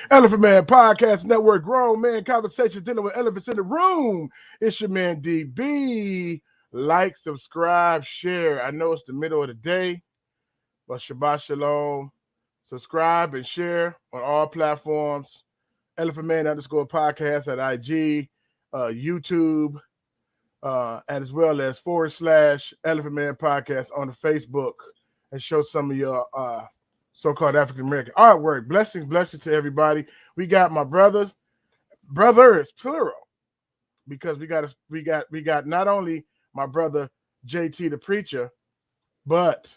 Elephant Man Podcast Network, grown man conversations dealing with elephants in the room. It's your man DB. Like, subscribe, share. I know it's the middle of the day, but Shabbat Shalom. Subscribe and share on all platforms. Elephant Man _ podcast at IG, YouTube, and as well as / Elephant Man Podcast on the Facebook, and show some of your so-called African-American artwork. Blessings to everybody. We got my brothers plural, because we got not only my brother JT the preacher, but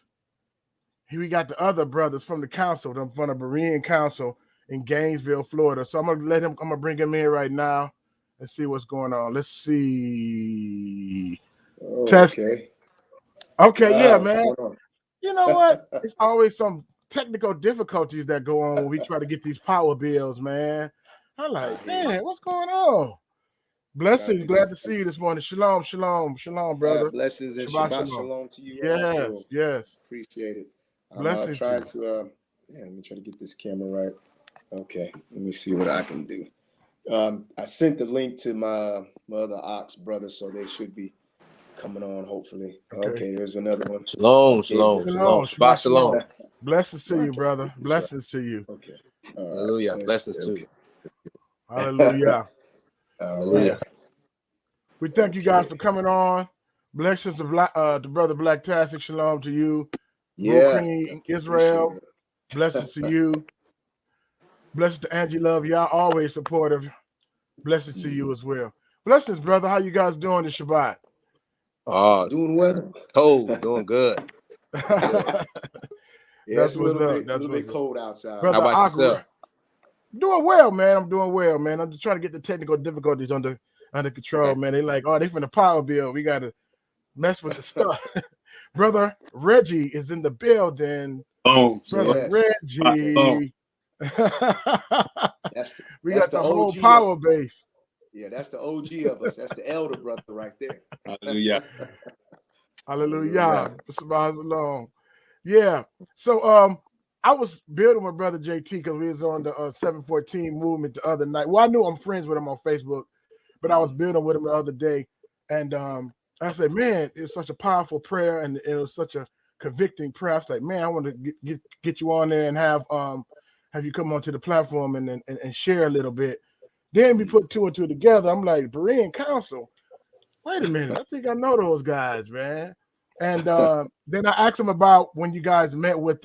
we got the other brothers from the council, from the Berean council in Gainesville, Florida. So I'm gonna bring him in right now and see what's going on. Let's see. Oh, Test. Okay, yeah, man. You know what? It's always some technical difficulties that go on when we try to get these power bills, man. I'm like, man, what's going on? Blessings, glad to see you this morning. Shalom, brother. Blessings and Shabbat shalom to you. Yes. Appreciate it. Blessings. I'm trying to let me try to get this camera right. Okay, let me see what I can do. I sent the link to my other Ox brothers, so they should be coming on, hopefully. Okay, there's another one. Shalom. Shabbat shalom. Blessings to you, brother. Blessings to you. Okay. Hallelujah. Blessings to you. Hallelujah. Hallelujah. We thank you guys for coming on. Blessings to brother Black Tastic. Shalom to you. Queen Israel. Blessings to you. Blessings to Angie Love. Y'all always supportive. Blessings to you as well. Blessings, brother. How you guys doing this Shabbat? Doing well. Cold, doing good. It's a little bit cold outside. Brother, how about yourself? Doing well, man. I'm doing well, man. I'm just trying to get the technical difficulties under control, man. They like, they from the power bill. We got to mess with the stuff. Brother Reggie is in the building. Brother Reggie. We got the whole power base. Yeah, that's the OG of us. That's the elder brother right there. Hallelujah. Hallelujah. Yeah. So I was building with brother JT because we was on the 714 movement the other night. Well, I knew I'm friends with him on Facebook, but I was building with him the other day, and I said, man, it was such a powerful prayer, and it was such a convicting prayer. I was like, man, I want to get you on there and have you come onto the platform and share a little bit. Then we put two and two together. I'm like, Berean Council. Wait a minute, I think I know those guys, man. And then I asked him about when you guys met with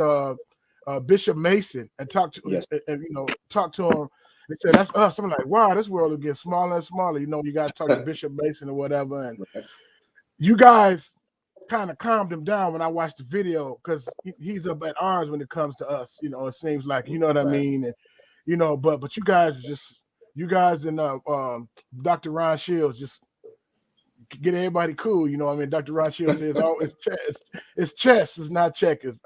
Bishop Mason and talked to him. They said, that's us. I'm like, wow, this world is getting smaller and smaller. You got to talk to Bishop Mason or whatever. And you guys kind of calmed him down when I watched the video, because he's up at arms when it comes to us. It seems like, you know what I mean? And, but you guys and Dr. Ron Shields just get everybody cool. You know what I mean? Dr. Ron Shields says, it's chess, it's not checkers.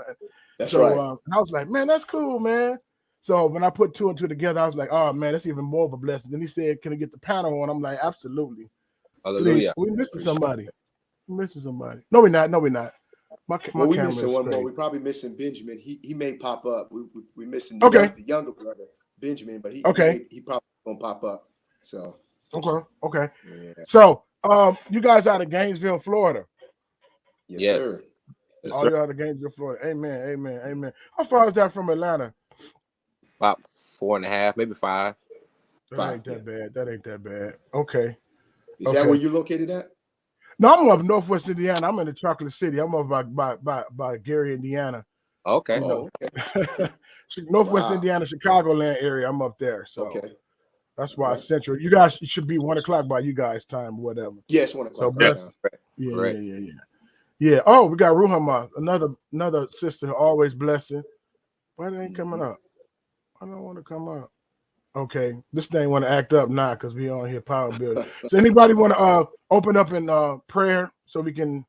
That's right. And I was like, man, that's cool, man. So when I put two and two together, I was like, oh man, that's even more of a blessing. Then he said, can I get the panel on? I'm like, absolutely. Hallelujah. We're missing somebody. No, we're not. We missing one more. We're probably missing Benjamin. He may pop up. We missing the younger brother, Benjamin, but he probably gonna pop up. So okay. Yeah. So you guys out of Gainesville, Florida? Yes, sir. Yes, All you out of Gainesville, Florida. Amen. How far is that from Atlanta? About 4.5, maybe 5. That ain't that bad. Okay. Is that where you're located at? No, I'm up Northwest Indiana. I'm in the Chocolate City. I'm over by Gary, Indiana. Okay. Okay. Northwest Indiana, Chicagoland area. I'm up there. So that's why it's central. You guys should be 1 o'clock by you guys' time or whatever. Yes, 1 o'clock. So Yeah. Oh, we got Ruhama, another sister, always blessing. Why they ain't coming up? I don't want to come up. Okay, this thing want to act up now because we on here power building. So anybody want to open up in prayer so we can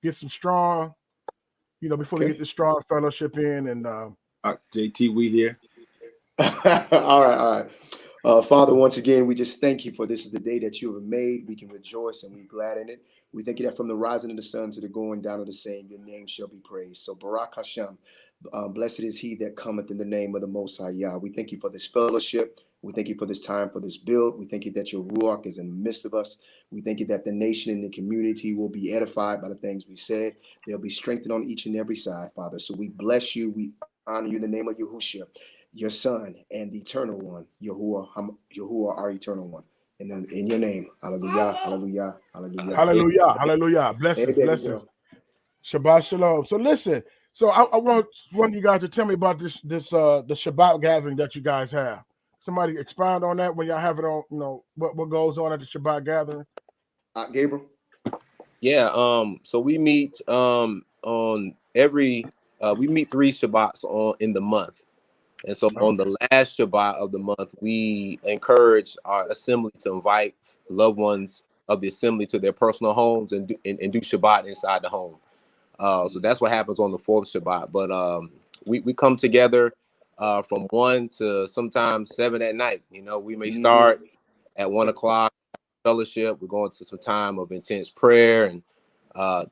get some strong, before we get the strong fellowship in and JT, we here. All right. Father, once again, we just thank you for this is the day that you have made. We can rejoice and we're glad in it. We thank you that from the rising of the sun to the going down of the same, your name shall be praised. So Barak Hashem, Blessed is he that cometh in the name of the Most High Yah. We thank you for this fellowship. We thank you for this time, for this build. We thank you that your Ruach is in the midst of us. We thank you that the nation and the community will be edified by the things we said. They'll be strengthened on each and every side, Father. So we bless you. We honor you in the name of Yahushua, your Son, and the Eternal One, Yahuwah, our Eternal One. And then in your name, hallelujah, hallelujah, hallelujah. Hallelujah. Hallelujah. Blessings, Hey, blessings. Shabbat shalom. So listen, so I want you guys to tell me about the Shabbat gathering that you guys have. Somebody expound on that when y'all have it on, what goes on at the Shabbat gathering. Gabriel. Yeah. So we meet on every we meet 3 Shabbats in the month. And so on the last Shabbat of the month, we encourage our assembly to invite loved ones of the assembly to their personal homes and do Shabbat inside the home. So that's what happens on the 4th Shabbat. But we come together from 1 to sometimes 7 at night. We may start at 1 o'clock, fellowship. We're going to some time of intense prayer and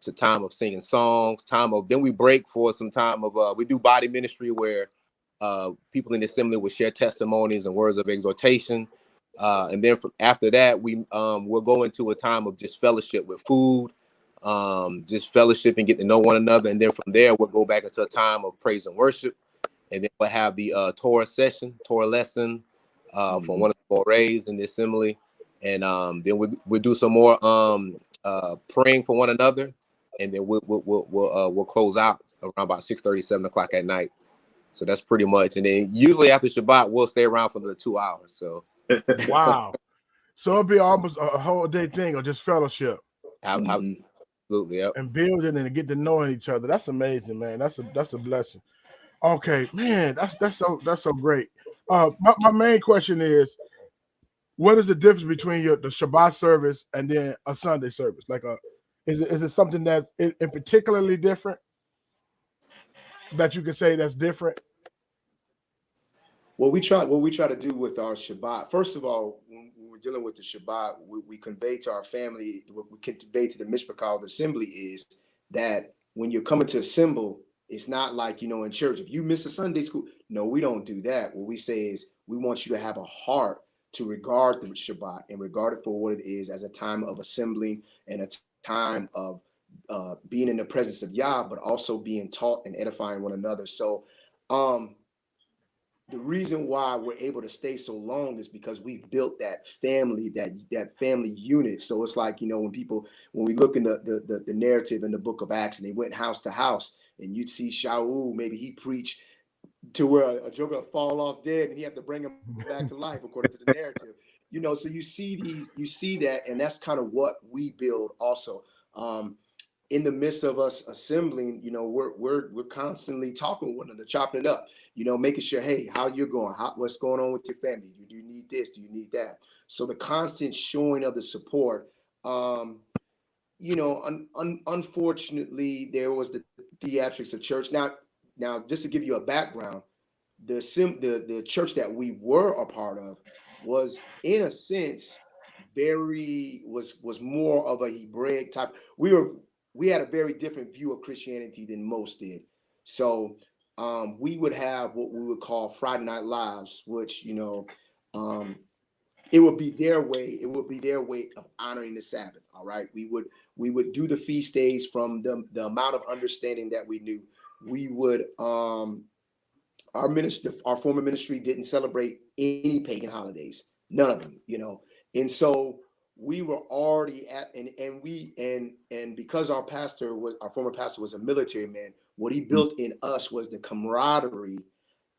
to time of singing songs, then we break for some time of we do body ministry where people in the assembly will share testimonies and words of exhortation. And then after that, we'll go into a time of just fellowship with food, just fellowship and get to know one another. And then from there, we'll go back into a time of praise and worship. And then we'll have the Torah lesson from one of the Morays in the assembly. And then we'll do some more praying for one another. And then we'll close out around about 6:30, 7 o'clock at night. So that's pretty much. And then usually after Shabbat, we'll stay around for another 2 hours. So wow. So it'll be almost a whole day thing or just fellowship. Absolutely. Yep. And building and get to know each other. That's amazing, man. That's a blessing. Okay, man, that's so great. My main question is, what is the difference between the Shabbat service and then a Sunday service? Like is it something that's in particularly different that you can say that's different? What we try to do with our Shabbat, first of all, when we're dealing with the Shabbat, we convey to our family, what we convey to the Mishpachah, the assembly, is that when you're coming to assemble, it's not like, in church, if you miss a Sunday school, no, we don't do that. What we say is we want you to have a heart to regard the Shabbat and regard it for what it is, as a time of assembling and a time of being in the presence of Yah, but also being taught and edifying one another. So, the reason why we're able to stay so long is because we built that family, that family unit. So it's like, when we look in the narrative in the book of Acts, and they went house to house, and you'd see Shaul, maybe he preached to where a joker would fall off dead and he had to bring him back to life according to the narrative. So you see that, and that's kind of what we build also. In the midst of us assembling, we're constantly talking with one another, chopping it up, making sure, hey, how you're going, what's going on with your family? Do you need this? Do you need that? So the constant showing of the support. Unfortunately, there was the theatrics of church. Now, just to give you a background, the church that we were a part of was, in a sense, was more of a Hebraic type. We had a very different view of Christianity than most did. So we would have what we would call Friday Night Lives, which it would be their way. It would be their way of honoring the Sabbath. All right, we would do the feast days from the amount of understanding that we knew. We would our former ministry didn't celebrate any pagan holidays, none of them. And so we were already and because our former pastor was a military man, what he built in us was the camaraderie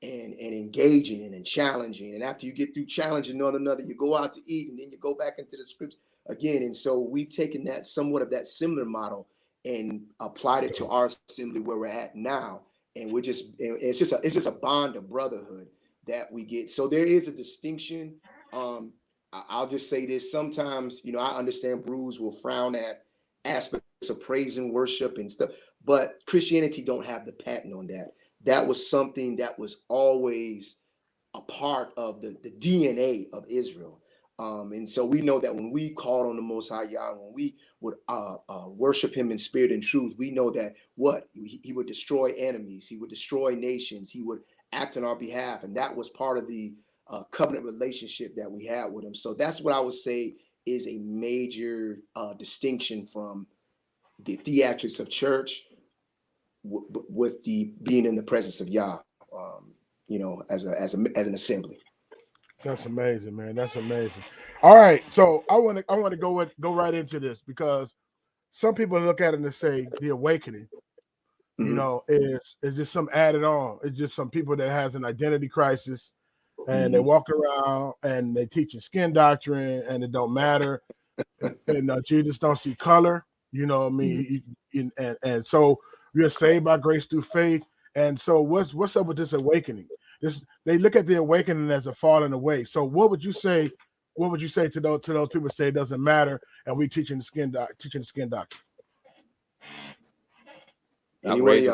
and engaging and challenging. And after you get through challenging one another, you go out to eat, and then you go back into the scripts again. And so we've taken that somewhat of that similar model and applied it to our assembly where we're at now. And it's just a bond of brotherhood that we get. So there is a distinction. I'll just say this. Sometimes, I understand brews will frown at aspects of praise and worship and stuff, but Christianity don't have the patent on that. That was something that was always a part of the DNA of Israel. And so we know that when we called on the Most High Yah, when we would worship Him in spirit and truth, we know that He would destroy enemies, He would destroy nations, He would act on our behalf, and that was part of the covenant relationship that we had with Him. So that's what I would say is a major distinction from the theatrics of church with the being in the presence of Yah, as an assembly. That's amazing, man. That's amazing. All right, so I want to go right into this, because some people look at it and say the awakening, is just some added on. It's just some people that has an identity crisis, and they walk around and they teaching skin doctrine, and it don't matter. And Jesus don't see color. You know what I mean? And so we are saved by grace through faith. And so what's up with this awakening? They look at the awakening as a falling away. So what would you say? What would you say to those people who say it doesn't matter, and we teaching the skin doctrine? Anyway,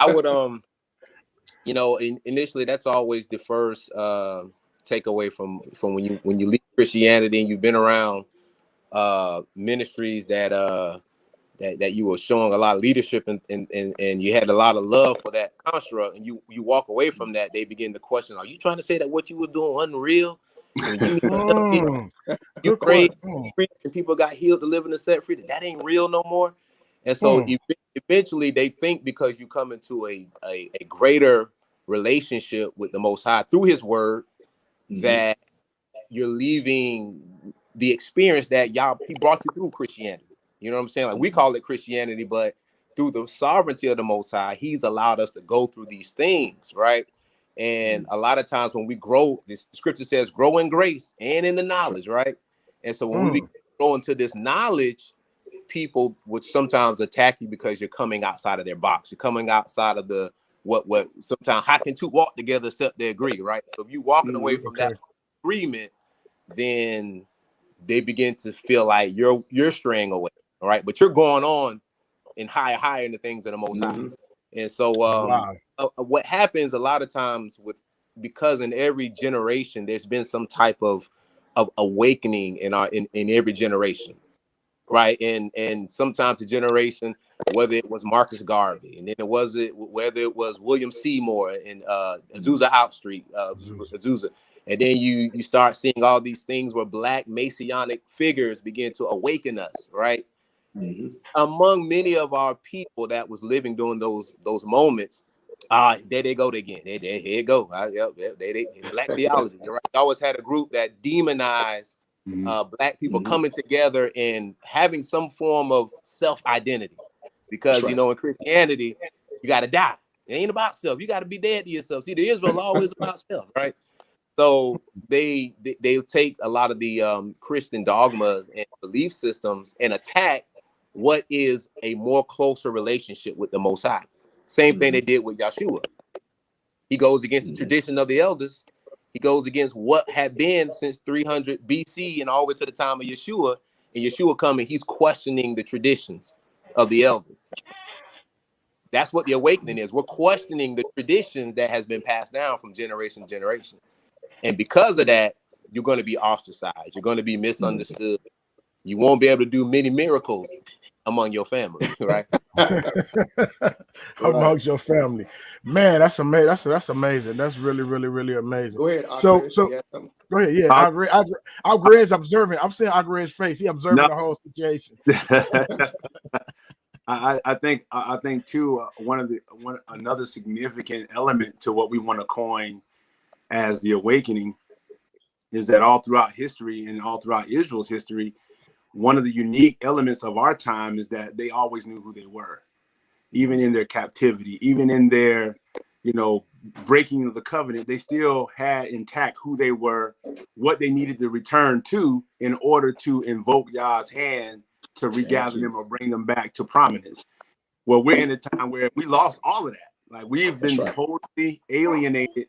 I would initially that's always the first takeaway from when you leave Christianity and you've been around ministries that you were showing a lot of leadership and you had a lot of love for that construct, and you walk away from that, they begin to question, are you trying to say that what you were doing wasn't real? You prayed and people got healed, delivered, and set free, that ain't real no more. And so eventually they think because you come into a greater relationship with the Most High through His word, that you're leaving the experience that He brought you through Christianity. You know what I'm saying? Like, we call it Christianity, but through the sovereignty of the Most High, He's allowed us to go through these things, right? And a lot of times when we grow, this scripture says, grow in grace and in the knowledge, right? And so when we grow into this knowledge, people would sometimes attack you because you're coming outside of their box. You're coming outside of the what sometimes, how can two walk together except they agree, right? So if you're walking away from that agreement, then they begin to feel like you're straying away, all right? But you're going on in higher in the things of the Most High. And so what happens a lot of times because in every generation there's been some type of awakening in every generation, right? And sometimes the generation, whether it was Marcus Garvey, and then whether it was William Seymour and Azusa Outstreet, Azusa. And then you start seeing all these things where Black Messianic figures begin to awaken us, right? Among many of our people that was living during those moments, there they go again. Here it go. They Black theology. You're right. You always had a group that demonized Black people coming together and having some form of self-identity, because in Christianity you got to die. It ain't about self. You got to be dead to yourself. See, the Israel always about self, right? So they take a lot of the Christian dogmas and belief systems and attack what is a more closer relationship with the Most High. Same thing they did with Yeshua. He goes against the tradition of the elders. He goes against what had been since 300 BC and all the way to the time of Yeshua. And Yeshua coming, he's questioning the traditions of the elders. That's what the awakening is. We're questioning the traditions that has been passed down from generation to generation. And because of that, you're going to be ostracized. You're going to be misunderstood. You won't be able to do many miracles among your family, right? Amongst your family, man. That's amazing. That's amazing. That's really, really, really amazing. Go ahead. So go ahead. Yeah, I agree. I agree. Is observing. I'm seeing Agree's face. He observing the whole situation. I think too. Another significant element to what we want to coin as the awakening is that all throughout history and all throughout Israel's history, one of the unique elements of our time is that they always knew who they were, even in their captivity, even in their, breaking of the covenant. They still had intact who they were, what they needed to return to in order to invoke Yah's hand to regather them or bring them back to prominence. Well, we're in a time where we lost all of that. Like, we've been totally alienated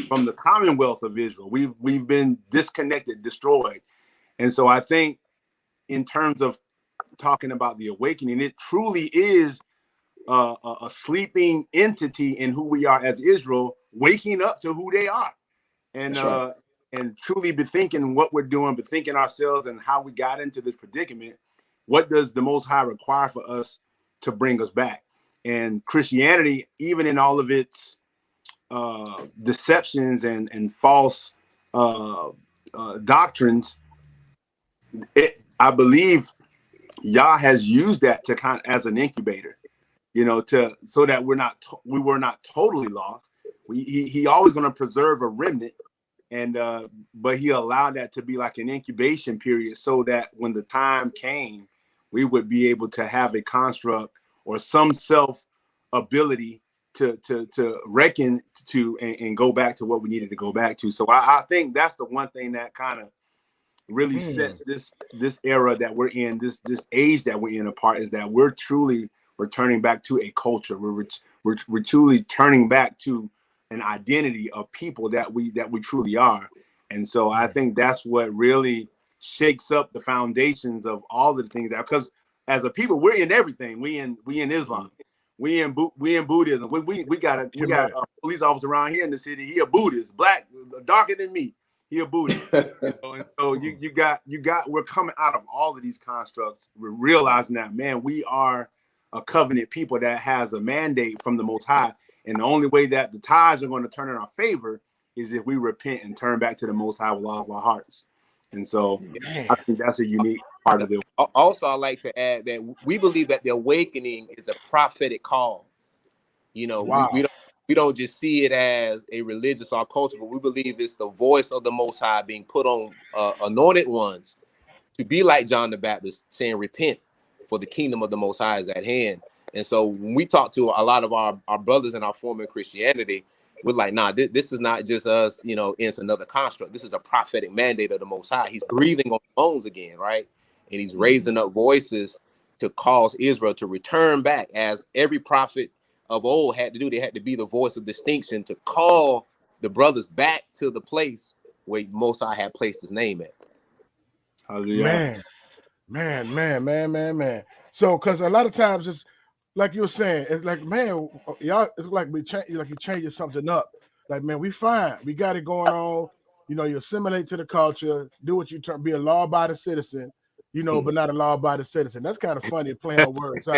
from the commonwealth of Israel. We've been disconnected, destroyed. And so I think in terms of talking about the awakening, it truly is a sleeping entity in who we are as Israel, waking up to who they are. And and truly be thinking what we're doing, but thinking ourselves and how we got into this predicament. What does the Most High require for us to bring us back? And Christianity, even in all of its deceptions and false doctrines, I believe Yah has used that to kind of as an incubator, so that we were not totally lost. He always going to preserve a remnant, and but he allowed that to be like an incubation period, so that when the time came, we would be able to have a construct or some self ability to reckon to and go back to what we needed to go back to. So I think that's the one thing that kind of really sets this era that we're in, this age that we're in apart, is that we're truly returning back to a culture. We're truly turning back to an identity of people that we truly are. And so I think that's what really shakes up the foundations of all of the things that, because as a people, we're in everything. We in Islam. We in Buddhism. We got a police officer around here in the city. He a Buddhist, black, darker than me. He a Buddhist. And so you got we're coming out of all of these constructs. We're realizing that, man, we are a covenant people that has a mandate from the Most High. And the only way that the tides are going to turn in our favor is if we repent and turn back to the Most High with all of our hearts. And so I think that's a unique part of it. Also, I like to add that we believe that the awakening is a prophetic call. We don't just see it as a religious or culture, but we believe it's the voice of the Most High being put on anointed ones to be like John the Baptist, saying, repent, for the kingdom of the Most High is at hand. And so when we talk to a lot of our brothers in our former Christianity, we're like, nah, this is not just us, it's another construct. This is a prophetic mandate of the Most High. He's breathing on bones again, right? And he's raising up voices to cause Israel to return back, as every prophet of old had to do. They had to be the voice of distinction to call the brothers back to the place where Most High had placed his name at. Hallelujah. Man. So, because a lot of times it's like you were saying, it's like, man, y'all, it's like you're changing something up. Like, man, we fine. We got it going on. You assimilate to the culture, do what you be a law-abiding citizen, but not a law-abiding citizen. That's kind of funny, playing on words.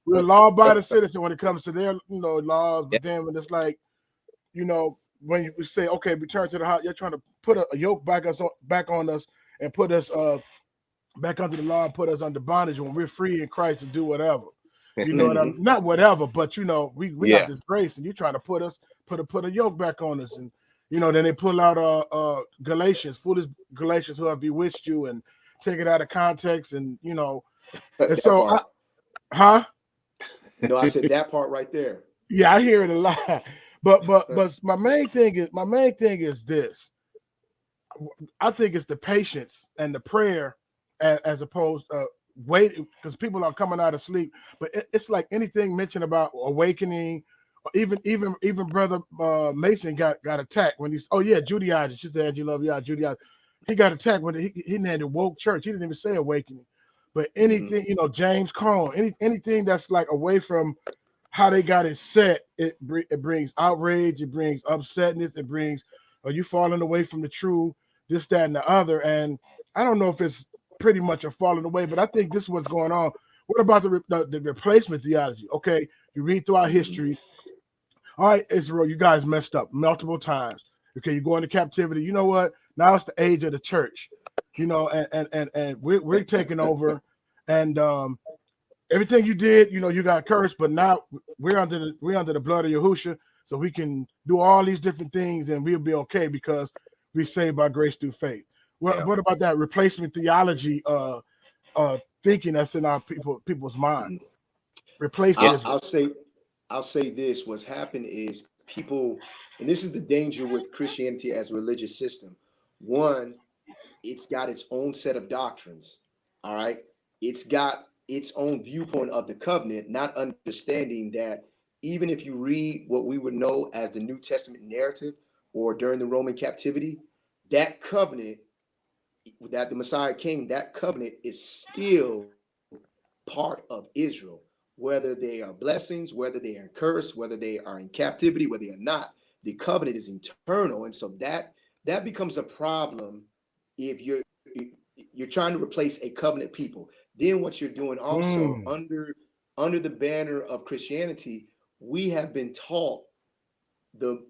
We're a law-abiding citizen when it comes to their, laws, but then when it's like, when you say, okay, return to the house, you're trying to put a yoke back on us and put us back under the law and put us under bondage when we're free in Christ to do whatever. You know what I mean? Not whatever, but we got this grace, and you're trying to put a yoke back on us, and then they pull out Galatians, foolish Galatians who have bewitched you, and take it out of context, and and so No, I said that part right there. Yeah, I hear it a lot. But my main thing is this. I think it's the patience and the prayer as opposed to waiting, because people are coming out of sleep. But it's like anything mentioned about awakening, or even Brother Mason got attacked when he's Judaizer. She said, Angela, Judaizer. He got attacked when he named it woke church. He didn't even say awakening. But anything, James Cone, anything that's like away from how they got it set, it brings outrage, it brings upsetness, it brings, are you falling away from the truth, this, that, and the other. And I don't know if it's pretty much a falling away, but I think this is what's going on. What about the replacement theology? Okay, you read throughout history. All right, Israel, you guys messed up multiple times. Okay, you go into captivity. You know what? Now it's the age of the church. And we're taking over, and everything you did, you got cursed, but now we're under the blood of Yahushua, so we can do all these different things, and we'll be okay because we're saved by grace through faith. What about that replacement theology thinking that's in our people's mind? Replacing I'll say this. What's happened is people, and this is the danger with Christianity as a religious system. One, it's got its own set of doctrines. All right. It's got its own viewpoint of the covenant, not understanding that even if you read what we would know as the New Testament narrative or during the Roman captivity, that covenant that the Messiah came, that covenant is still part of Israel, whether they are blessings, whether they are cursed, whether they are in captivity, whether they are not. The covenant is eternal. And so that that becomes a problem if you're trying to replace a covenant people. Then what you're doing also under the banner of Christianity, we have been taught the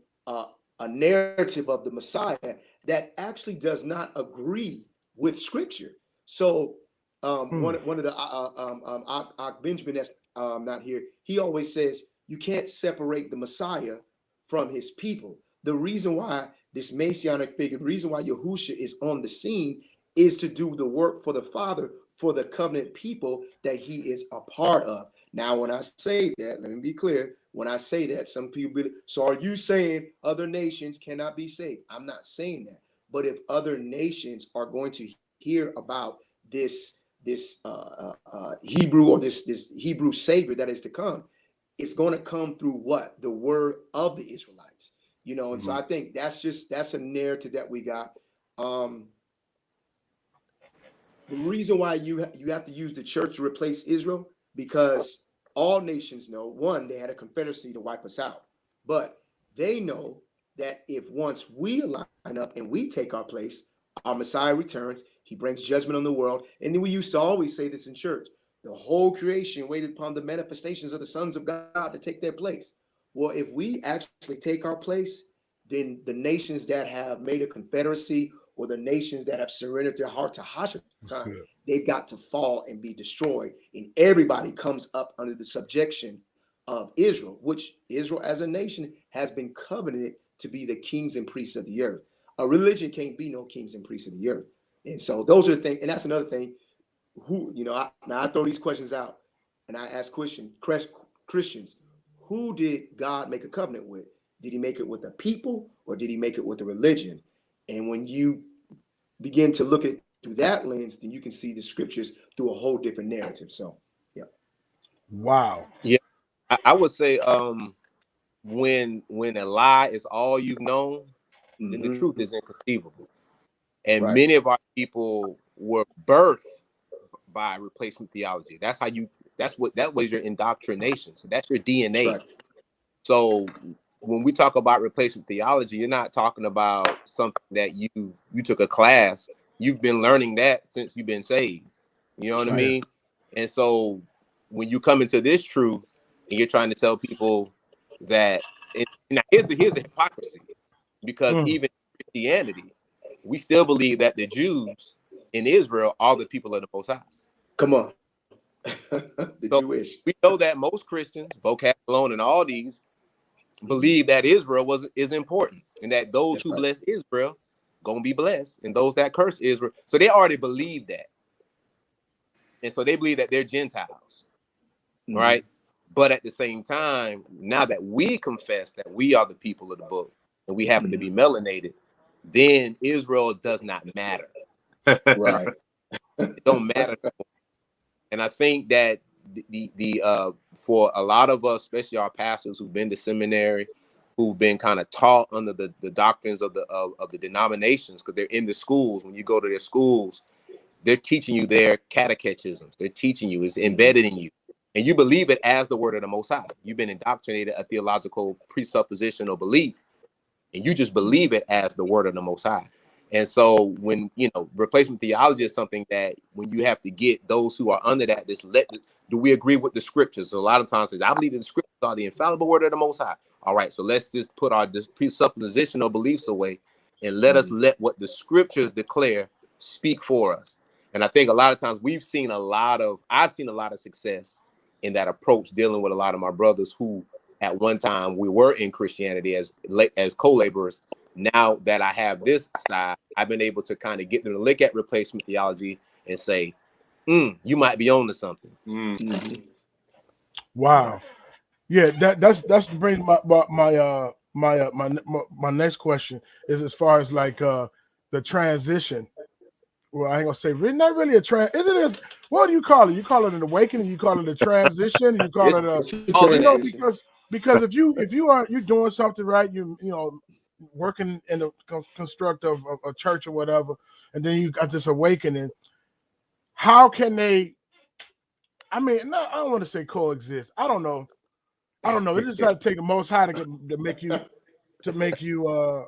a narrative of the Messiah that actually does not agree with Scripture. So one of the Benjamin that's not here, he always says you can't separate the Messiah from his people. The reason why this Messianic figure, the reason why Yahushua is on the scene is to do the work for the Father, for the covenant people that he is a part of. Now, when I say that, let me be clear. When I say that, some people be, so are you saying other nations cannot be saved? I'm not saying that. But if other nations are going to hear about this Hebrew or this Hebrew Savior that is to come, it's going to come through what? The word of the Israelites. You know, and so I think that's a narrative that we got. The reason why you have to use the church to replace Israel, because all nations know, one, they had a confederacy to wipe us out. But they know that if once we line up and we take our place, our Messiah returns, he brings judgment on the world. And then we used to always say this in church, the whole creation waited upon the manifestations of the sons of God to take their place. Well, if we actually take our place, then the nations that have made a confederacy or the nations that have surrendered their heart to Hashatan, they've got to fall and be destroyed. And everybody comes up under the subjection of Israel, which Israel as a nation has been covenanted to be the kings and priests of the earth. A religion can't be no kings and priests of the earth. And so those are the things, and that's another thing. Who, you know, now I throw these questions out and I ask Christians, who did God make a covenant with? Did he make it with the people or did he make it with the religion? And when you begin to look at it through that lens, then you can see the scriptures through a whole different narrative. So, yeah. Wow. Yeah, I would say when a lie is all you've known, then the truth is inconceivable. And many of our people were birthed by replacement theology. That was your indoctrination. So that's your DNA. Right. So when we talk about replacement theology, you're not talking about something that you took a class. You've been learning that since you've been saved. You know what I mean? And so when you come into this truth and you're trying to tell people that now here's the hypocrisy, because even in Christianity, we still believe that the Jews in Israel are the people of the Most High. Come on. The Jewish. We know that most Christians, Vocab alone and all these, believe that Israel is important and that those who bless Israel gonna be blessed and those that curse Israel. So they already believe that. And so they believe that they're Gentiles, right? But at the same time, now that we confess that we are the people of the book and we happen to be melanated, then Israel does not matter. Right. It don't matter. And I think that the for a lot of us, especially our pastors who've been to seminary, who've been kind of taught under the doctrines of the denominations, because they're in the schools. When you go to their schools, they're teaching you their catechisms. They're teaching you, it's embedded in you. And you believe it as the word of the Most High. You've been indoctrinated a theological presupposition or belief, and you just believe it as the word of the Most High. And so when, replacement theology is something that when you have to get those who are under that, do we agree with the scriptures? So a lot of times I believe that the scriptures are the infallible word of the Most High. All right, so let's just put our presuppositional beliefs away and let us let what the scriptures declare speak for us. And I think a lot of times I've seen a lot of success in that approach, dealing with a lot of my brothers who at one time we were in Christianity as co-laborers. Now that I have this side, I've been able to kind of get them to look at replacement theology and say, you might be on to something. Wow. Yeah, that's brings my next question is as far as like the transition. Well, I ain't gonna say not really a what do you call it? You call it an awakening, you call it a transition, you call because if you're doing something right, you working in the construct of a church or whatever, and then you got this awakening. How can they? I mean, no, I don't want to say coexist. I don't know. This is how to take the Most High to make you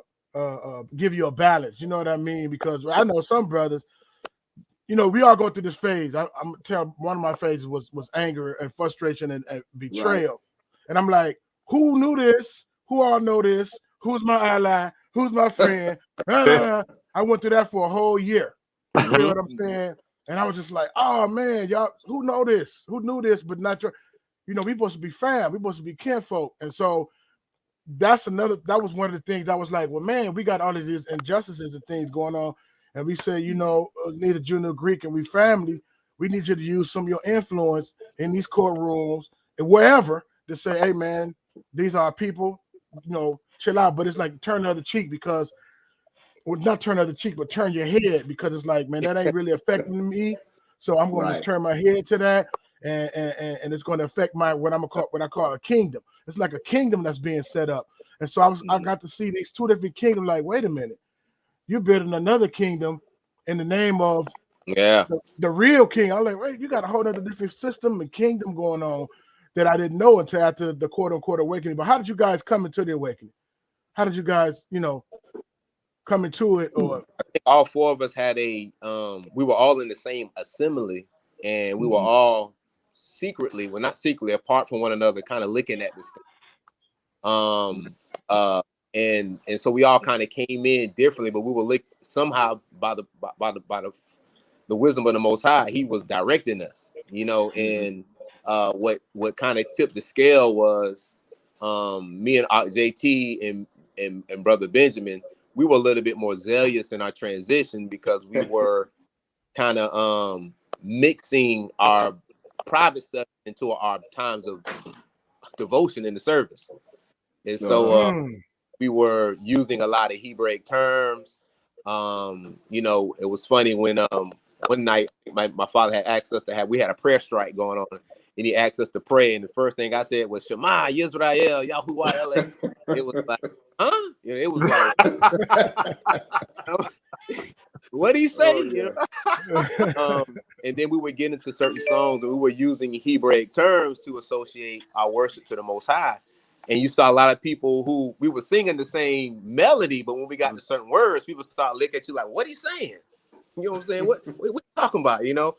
give you a balance. You know what I mean? Because I know some brothers, you know, we all go through this phase. I'm gonna tell one of my phases was anger and frustration and betrayal. Right. And I'm like, who knew this? Who all know this? Who's my ally? Who's my friend? I went through that for a whole year. You feel what I'm saying? And I was just like, oh man, y'all, who know this? Who knew this? But not your, you know, we supposed to be fam. We supposed to be kinfolk. And so that was one of the things I was like, well, man, we got all of these injustices and things going on. And we say, you know, neither Jew nor Greek, and we family, we need you to use some of your influence in these courtrooms and wherever to say, hey, man, these are our people, you know, chill out. But it's like turn the other cheek because, well, not turn the other cheek, but turn your head because it's like, man, that ain't really affecting me. So I'm going to just turn my head to that. And it's going to affect what I call a kingdom. It's like a kingdom that's being set up. And so I got to see these two different kingdoms. Like, wait a minute, you're building another kingdom in the name of the real king. I'm like, wait, you got a whole other different system and kingdom going on that I didn't know until after the quote unquote awakening. But how did you guys come into the awakening? How did you guys, you know, come into it? Or I think all four of us had we were all in the same assembly, and we were all secretly, well, not secretly, apart from one another, kind of looking at this thing. And so we all kind of came in differently, but we were licked somehow by the wisdom of the Most High. He was directing us, you know. And what kind of tipped the scale was me and JT and Brother Benjamin. We were a little bit more zealous in our transition because we were kind of mixing our private stuff into our times of devotion in the service. And so we were using a lot of Hebraic terms. You know, it was funny when one night my father had asked us we had a prayer strike going on, and he asked us to pray. And the first thing I said was Shema Yisrael Yahuwah. It was like, huh? You know, it was like what did he say? You know? And then we would get into certain songs, and we were using Hebraic terms to associate our worship to the Most High. And you saw a lot of people who we were singing the same melody, but when we got to certain words, people start looking at you like, "What he saying?" You know what I'm saying? What you talking about? You know,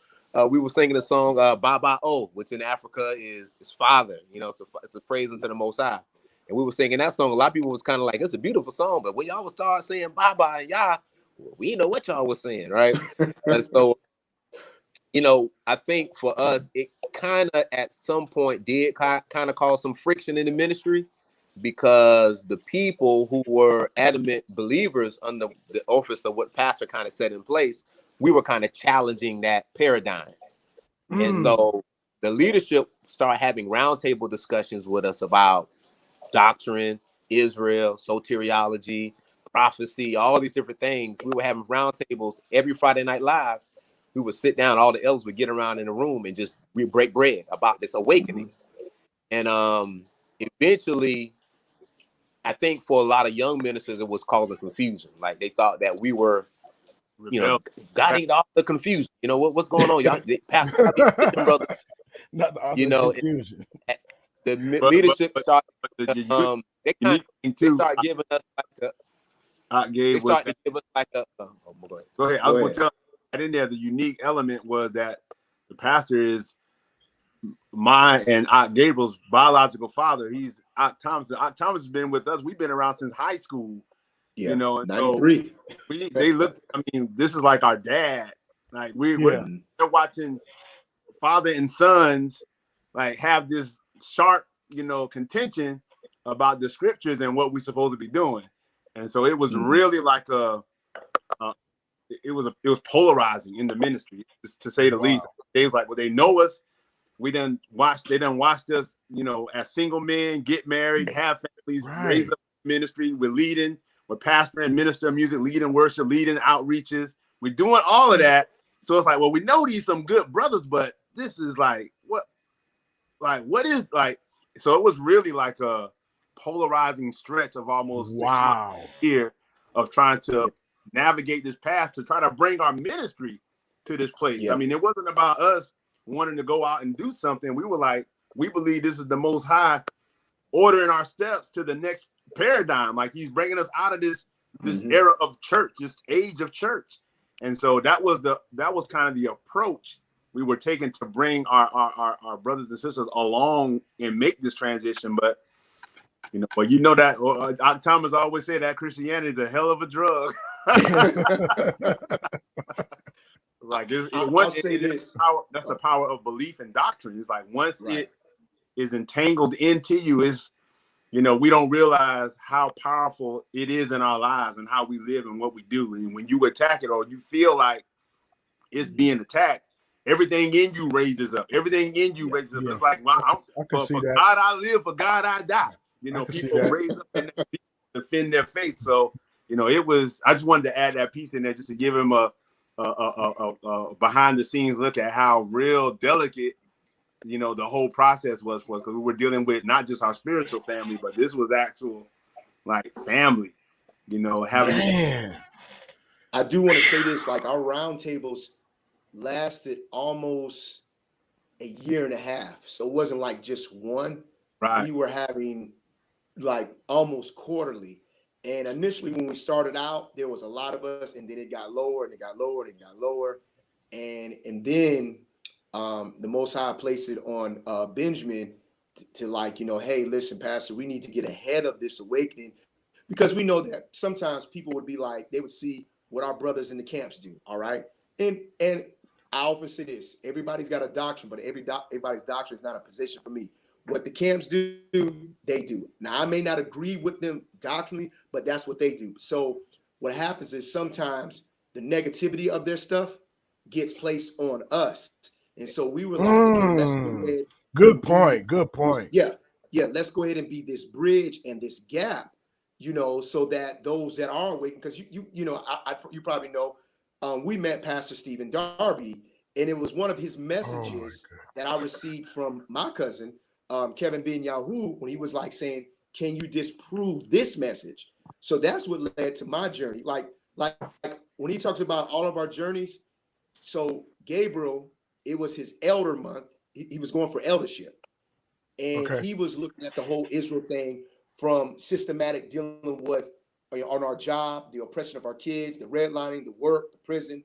we were singing a song "Baba O," which in Africa is father. You know, so it's a praise unto the Most High. And we were singing that song. A lot of people was kind of like, "It's a beautiful song," but when y'all would start saying "Baba" and "Yah," we didn't know what y'all was saying, right? And so, you know, I think for us, it kind of at some point did kind of cause some friction in the ministry, because the people who were adamant believers under the office of what pastor kind of set in place, we were kind of challenging that paradigm. And so the leadership started having roundtable discussions with us about doctrine, Israel, soteriology, prophecy, all these different things. We were having roundtables every Friday Night Live. We would sit down, all the elders would get around in a room and we break bread about this awakening. And eventually, I think for a lot of young ministers, it was causing confusion. Like they thought that we were, you know, God ain't all the confusion. You know, what's going on? Y'all, pastor, brother. Not the you know, confusion. The leadership started. They start giving us like to give us like a. Go ahead. I was going to tell. Right in there, the unique element was that the pastor is my and Aunt Gabriel's biological father. He's Aunt Thomas. Aunt Thomas has been with us. We've been around since high school. Yeah, you know, 93. So they look. I mean, this is like our dad. Like we're watching father and sons like have this sharp, you know, contention about the scriptures and what we're supposed to be doing. And so it was really like it was polarizing in the ministry, to say the least. They was like, well, they know us. They done watched us, you know, as single men, get married, have families, raise up ministry. We're leading, we're pastoring, minister of music, leading worship, leading outreaches. We're doing all of that. So it's like, well, we know these some good brothers, but this is like, what is like, so it was really like a polarizing stretch of almost 6 months here of trying to navigate this path to try to bring our ministry to this place. I mean, it wasn't about us wanting to go out and do something. We were like, we believe this is the Most High ordering our steps to the next paradigm. Like he's bringing us out of this era of church, this age of church. And so that was kind of the approach we were taking to bring our brothers and sisters along and make this transition. But that Thomas always said that Christianity is a hell of a drug. Like I'll say this. That's the power of belief and doctrine. It's like once it is entangled into you, we don't realize how powerful it is in our lives and how we live and what we do. And when you attack it or you feel like it's being attacked, everything in you raises up. Everything in you raises up. It's like, well, for God I live, for God I die. People raise up and defend their faith. So, I just wanted to add that piece in there just to give him a behind the scenes look at how real delicate, the whole process was for us, because we were dealing with not just our spiritual family, but this was actual like family, having. I do want to say this, like our roundtables lasted almost a year and a half. So it wasn't like just one. Right. We were having like almost quarterly. And initially when we started out, there was a lot of us, and then it got lower and it got lower and it got lower. And then the Most High placed it on Benjamin to like, hey, listen, Pastor, we need to get ahead of this awakening, because we know that sometimes people would be like, they would see what our brothers in the camps do. All right. And I often say this, everybody's got a doctrine, but everybody's doctrine is not a position for me. What the camps do, they do. Now, I may not agree with them doctrinally, but that's what they do. So what happens is sometimes the negativity of their stuff gets placed on us. And so we were like, okay, let's go ahead. Good point. Yeah. Let's go ahead and be this bridge and this gap, so that those that are awakened, because you probably know, we met Pastor Stephen Darby, and it was one of his messages that I received from my cousin, Kevin Ben Yahoo, when he was like saying, can you disprove this message? So that's what led to my journey. Like when he talks about all of our journeys, so Gabriel, it was his elder month. He was going for eldership. And he was looking at the whole Israel thing from systematic dealing with on our job, the oppression of our kids, the redlining, the work, the prison.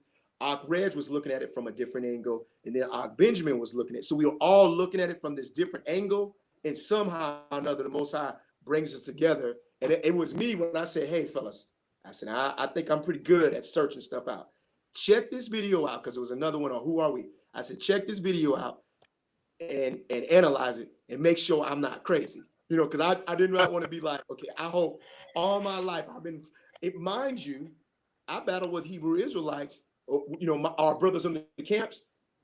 Reg was looking at it from a different angle, and then Benjamin was looking at it. So we were all looking at it from this different angle, and somehow or another, the Most High brings us together. And it was me when I said, hey, fellas, I said, I think I'm pretty good at searching stuff out. Check this video out, because it was another one on Who Are We? I said, check this video out and analyze it and make sure I'm not crazy. Because I did not want to be like, okay, I hope all my life mind you, I battled with Hebrew Israelites, our brothers in the camps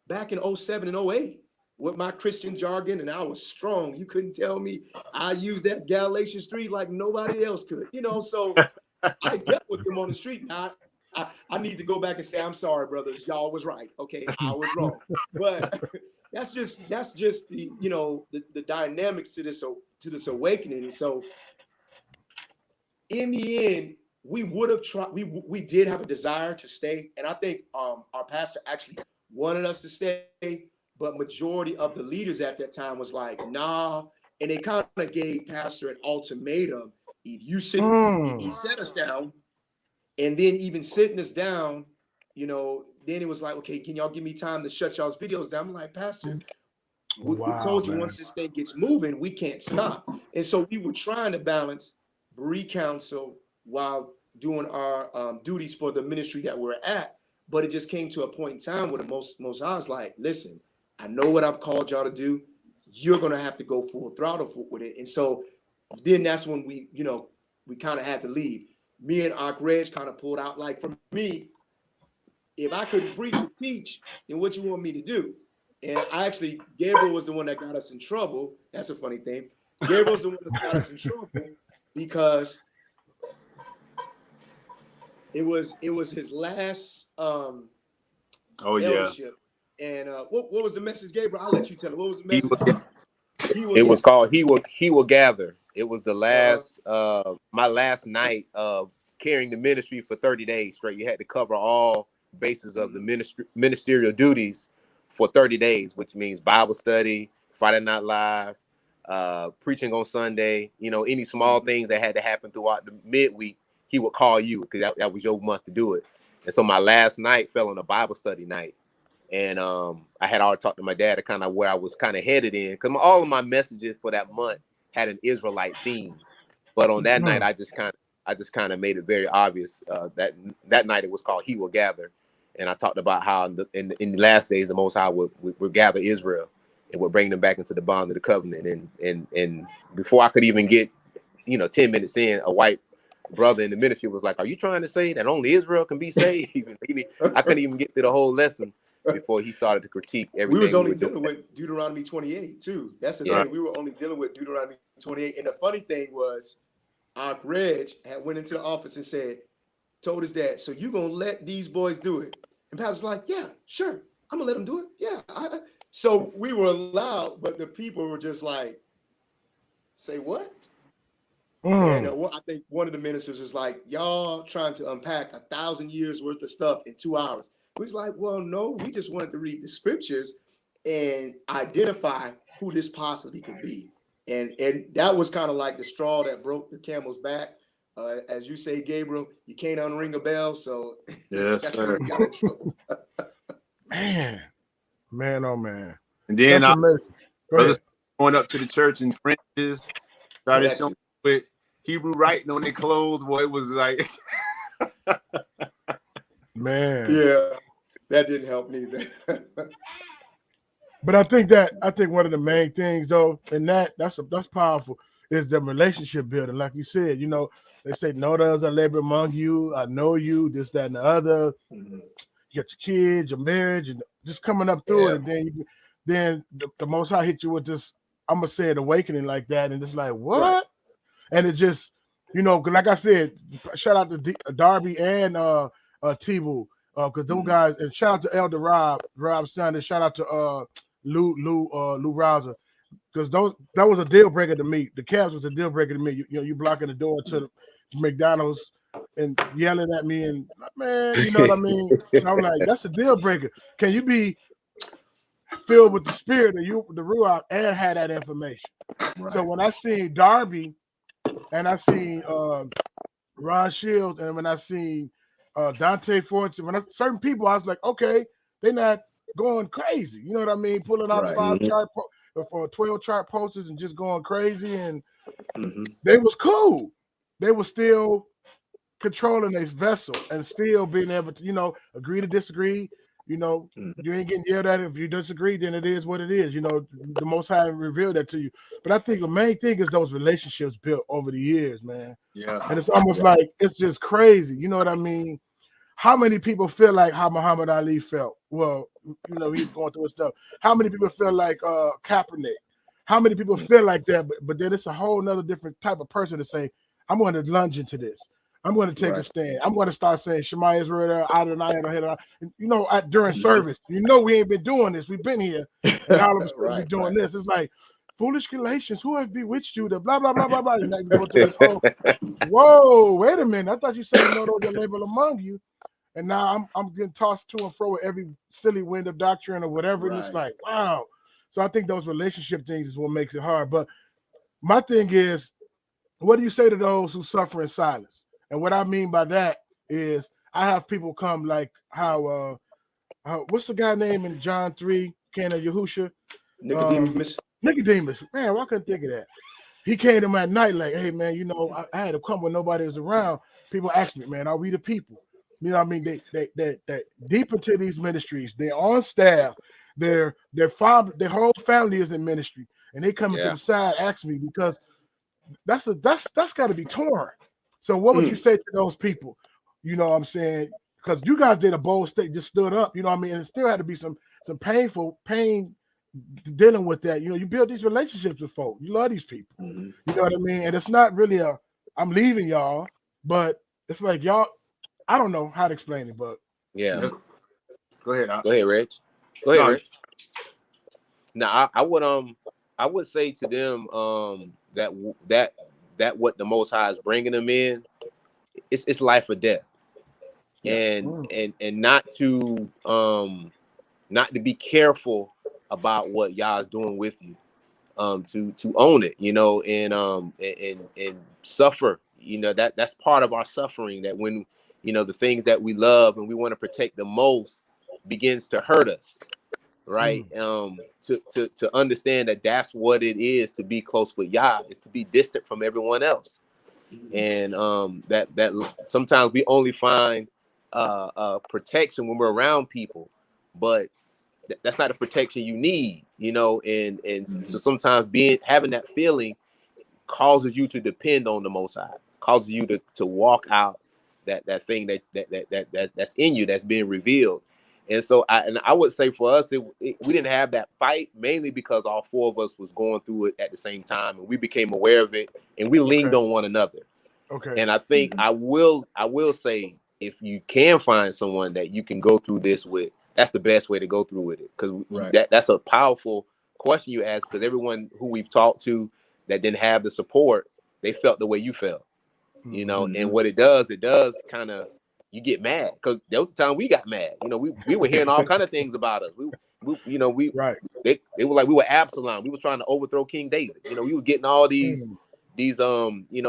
back in 07 and 08 with my Christian jargon, and I was strong. You couldn't tell me I used that Galatians 3 like nobody else could, so I dealt with them on the street. Now, I need to go back and say, I'm sorry, brothers. Y'all was right. Okay, I was wrong. But that's just the, the dynamics to this awakening. And so in the end, we would have tried, we did have a desire to stay. And I think our pastor actually wanted us to stay, but majority of the leaders at that time was like, nah. And they kind of gave Pastor an ultimatum. He set us down. And then even sitting us down, then it was like, okay, can y'all give me time to shut y'all's videos down? I'm like, Pastor, we told you, once this thing gets moving, we can't stop. And so we were trying to balance Berean counsel while doing our duties for the ministry that we're at. But it just came to a point in time where the most I was like, listen, I know what I've called y'all to do. You're going to have to go full throttle with it. And so then that's when we kind of had to leave. Me and Reg kind of pulled out. Like, for me, if I couldn't preach and teach, then what you want me to do? And Gabriel was the one that got us in trouble. That's a funny thing. Gabriel's the one that got us in trouble because it was his last eldership. And what was the message, Gabriel? I'll let you tell it. What was the message? It was called He Will Gather. It was the last my last night of carrying the ministry for 30 days straight. You had to cover all bases of the ministerial duties for 30 days, which means Bible study, Friday Night Live, preaching on Sunday, any small things that had to happen throughout the midweek. he would call you because that was your month to do it. And so my last night fell on a Bible study night. And I had already talked to my dad to kind of where I was kind of headed in, because all of my messages for that month had an Israelite theme. But on that night, I just kind of made it very obvious that night it was called He Will Gather. And I talked about how in the last days, the Most High would gather Israel and would bring them back into the bond of the covenant. And before I could even get, 10 minutes in, a white brother in the ministry was like, "Are you trying to say that only Israel can be saved?" I couldn't even get through the whole lesson before he started to critique everything. We was only dealing with Deuteronomy 28 too. That's the thing. We were only dealing with Deuteronomy 28. And the funny thing was, Reg had went into the office and told his dad, "So you gonna let these boys do it?" And Pastor's like, "Yeah, sure. I'm gonna let them do it. Yeah." So we were allowed, but the people were just like, "Say what?" And I think one of the ministers is like, "Y'all trying to unpack 1,000 years worth of stuff in 2 hours." He's like, "Well, no, we just wanted to read the scriptures and identify who this possibly could be." And that was kind of like the straw that broke the camel's back. As you say, Gabriel, you can't unring a bell. So yes, that's sir. where we got in trouble. Man, oh man. And then brothers going up to the church in Frenches, started showing with Hebrew writing on their clothes. Boy, it was like, man. Yeah, that didn't help neither. But I think one of the main things though, and that's powerful, is the relationship building. Like you said, they say, "No, there's a labor among you. I know you, this, that, and the other." You got your kids, your marriage, and just coming up through it. And then the Most High hit you with this, I'm going to say, an awakening like that. And it's like, what? Right. And it just, like I said, shout out to Darby and T-Boo, because those guys, and shout out to Elder Rob's son, and shout out to Lou Rouser, because that was a deal breaker to me. The Cavs was a deal breaker to me. You blocking the door to McDonald's and yelling at me, and man, you know what I mean? So I'm like, that's a deal breaker. Can you be filled with the spirit of the Ruach and have that information? Right. So when I seen Darby and I seen Ron Shields, and when I seen Dante Fortson, certain people, I was like, okay, they're not going crazy. You know what I mean? Pulling out 5 chart for 12 chart posters and just going crazy, and they was cool. They were still controlling this vessel and still being able to, agree to disagree. You ain't getting yelled at. If you disagree, then it is what it is. The Most High revealed that to you. But I think the main thing is those relationships built over the years, man. Yeah. And it's almost like it's just crazy. You know what I mean? How many people feel like how Muhammad Ali felt? Well, he's going through his stuff. How many people feel like Kaepernick? How many people feel like that? But then it's a whole nother different type of person to say, I'm going to lunge into this. I'm going to take a stand. I'm going to start saying Shema Israel, Adonai, during service. We ain't been doing this. We've been here, and all of a sudden we're doing this. It's like, foolish Galatians, who have bewitched you? The blah blah blah blah blah. And then go through this whole. Whoa, wait a minute! I thought you said those are labeled among you, and now I'm getting tossed to and fro with every silly wind of doctrine or whatever. And it's like, wow. So I think those relationship things is what makes it hard. But my thing is, what do you say to those who suffer in silence? And what I mean by that is I have people come like how what's the guy name in John 3, Cana Yahusha? Nicodemus. Man, why couldn't think of that? He came to me at night like, hey, man, I had to come when nobody was around. People ask me, man, are we the people? You know what I mean? They deep into these ministries. They're on staff. Their whole family is in ministry. And they come to the side, ask me, because that's got to be torn. So what would you say to those people? You know what I'm saying? Because you guys did a bold state, just stood up, you know what I mean? And it still had to be some pain dealing with that. You build these relationships with folk. You love these people. You know what I mean? And it's not really I'm leaving y'all, but it's like y'all, I don't know how to explain it, but yeah. Go ahead, Rich. Go ahead, Rich. Now I would say to them that what the Most High is bringing them in, it's life or death, and not to be careful about what y'all is doing with you, to own it, and suffer, you know, that's part of our suffering, that when, you know, the things that we love and we want to protect the most begins to hurt us, right? To understand that that's what it is to be close with Yah, is to be distant from everyone else. And that sometimes we only find protection when we're around people, but that's not the protection you need, you know. And so sometimes having that feeling causes you to depend on the Most High, causes you to walk out that thing that's in you, that's being revealed. And so I would say for us, we didn't have that fight, mainly because all four of us was going through it at the same time, and we became aware of it, and we leaned on one another. Okay. And I think I will say, if you can find someone that you can go through this with, that's the best way to go through with it, because that's a powerful question you ask, because everyone who we've talked to that didn't have the support, they felt the way you felt, you know. And what it does kind of, you get mad, because there was a time we got mad, you know. We were hearing all kind of things about us. We you know, they were like we were Absalom. We was trying to overthrow King David. You know, we was getting all these you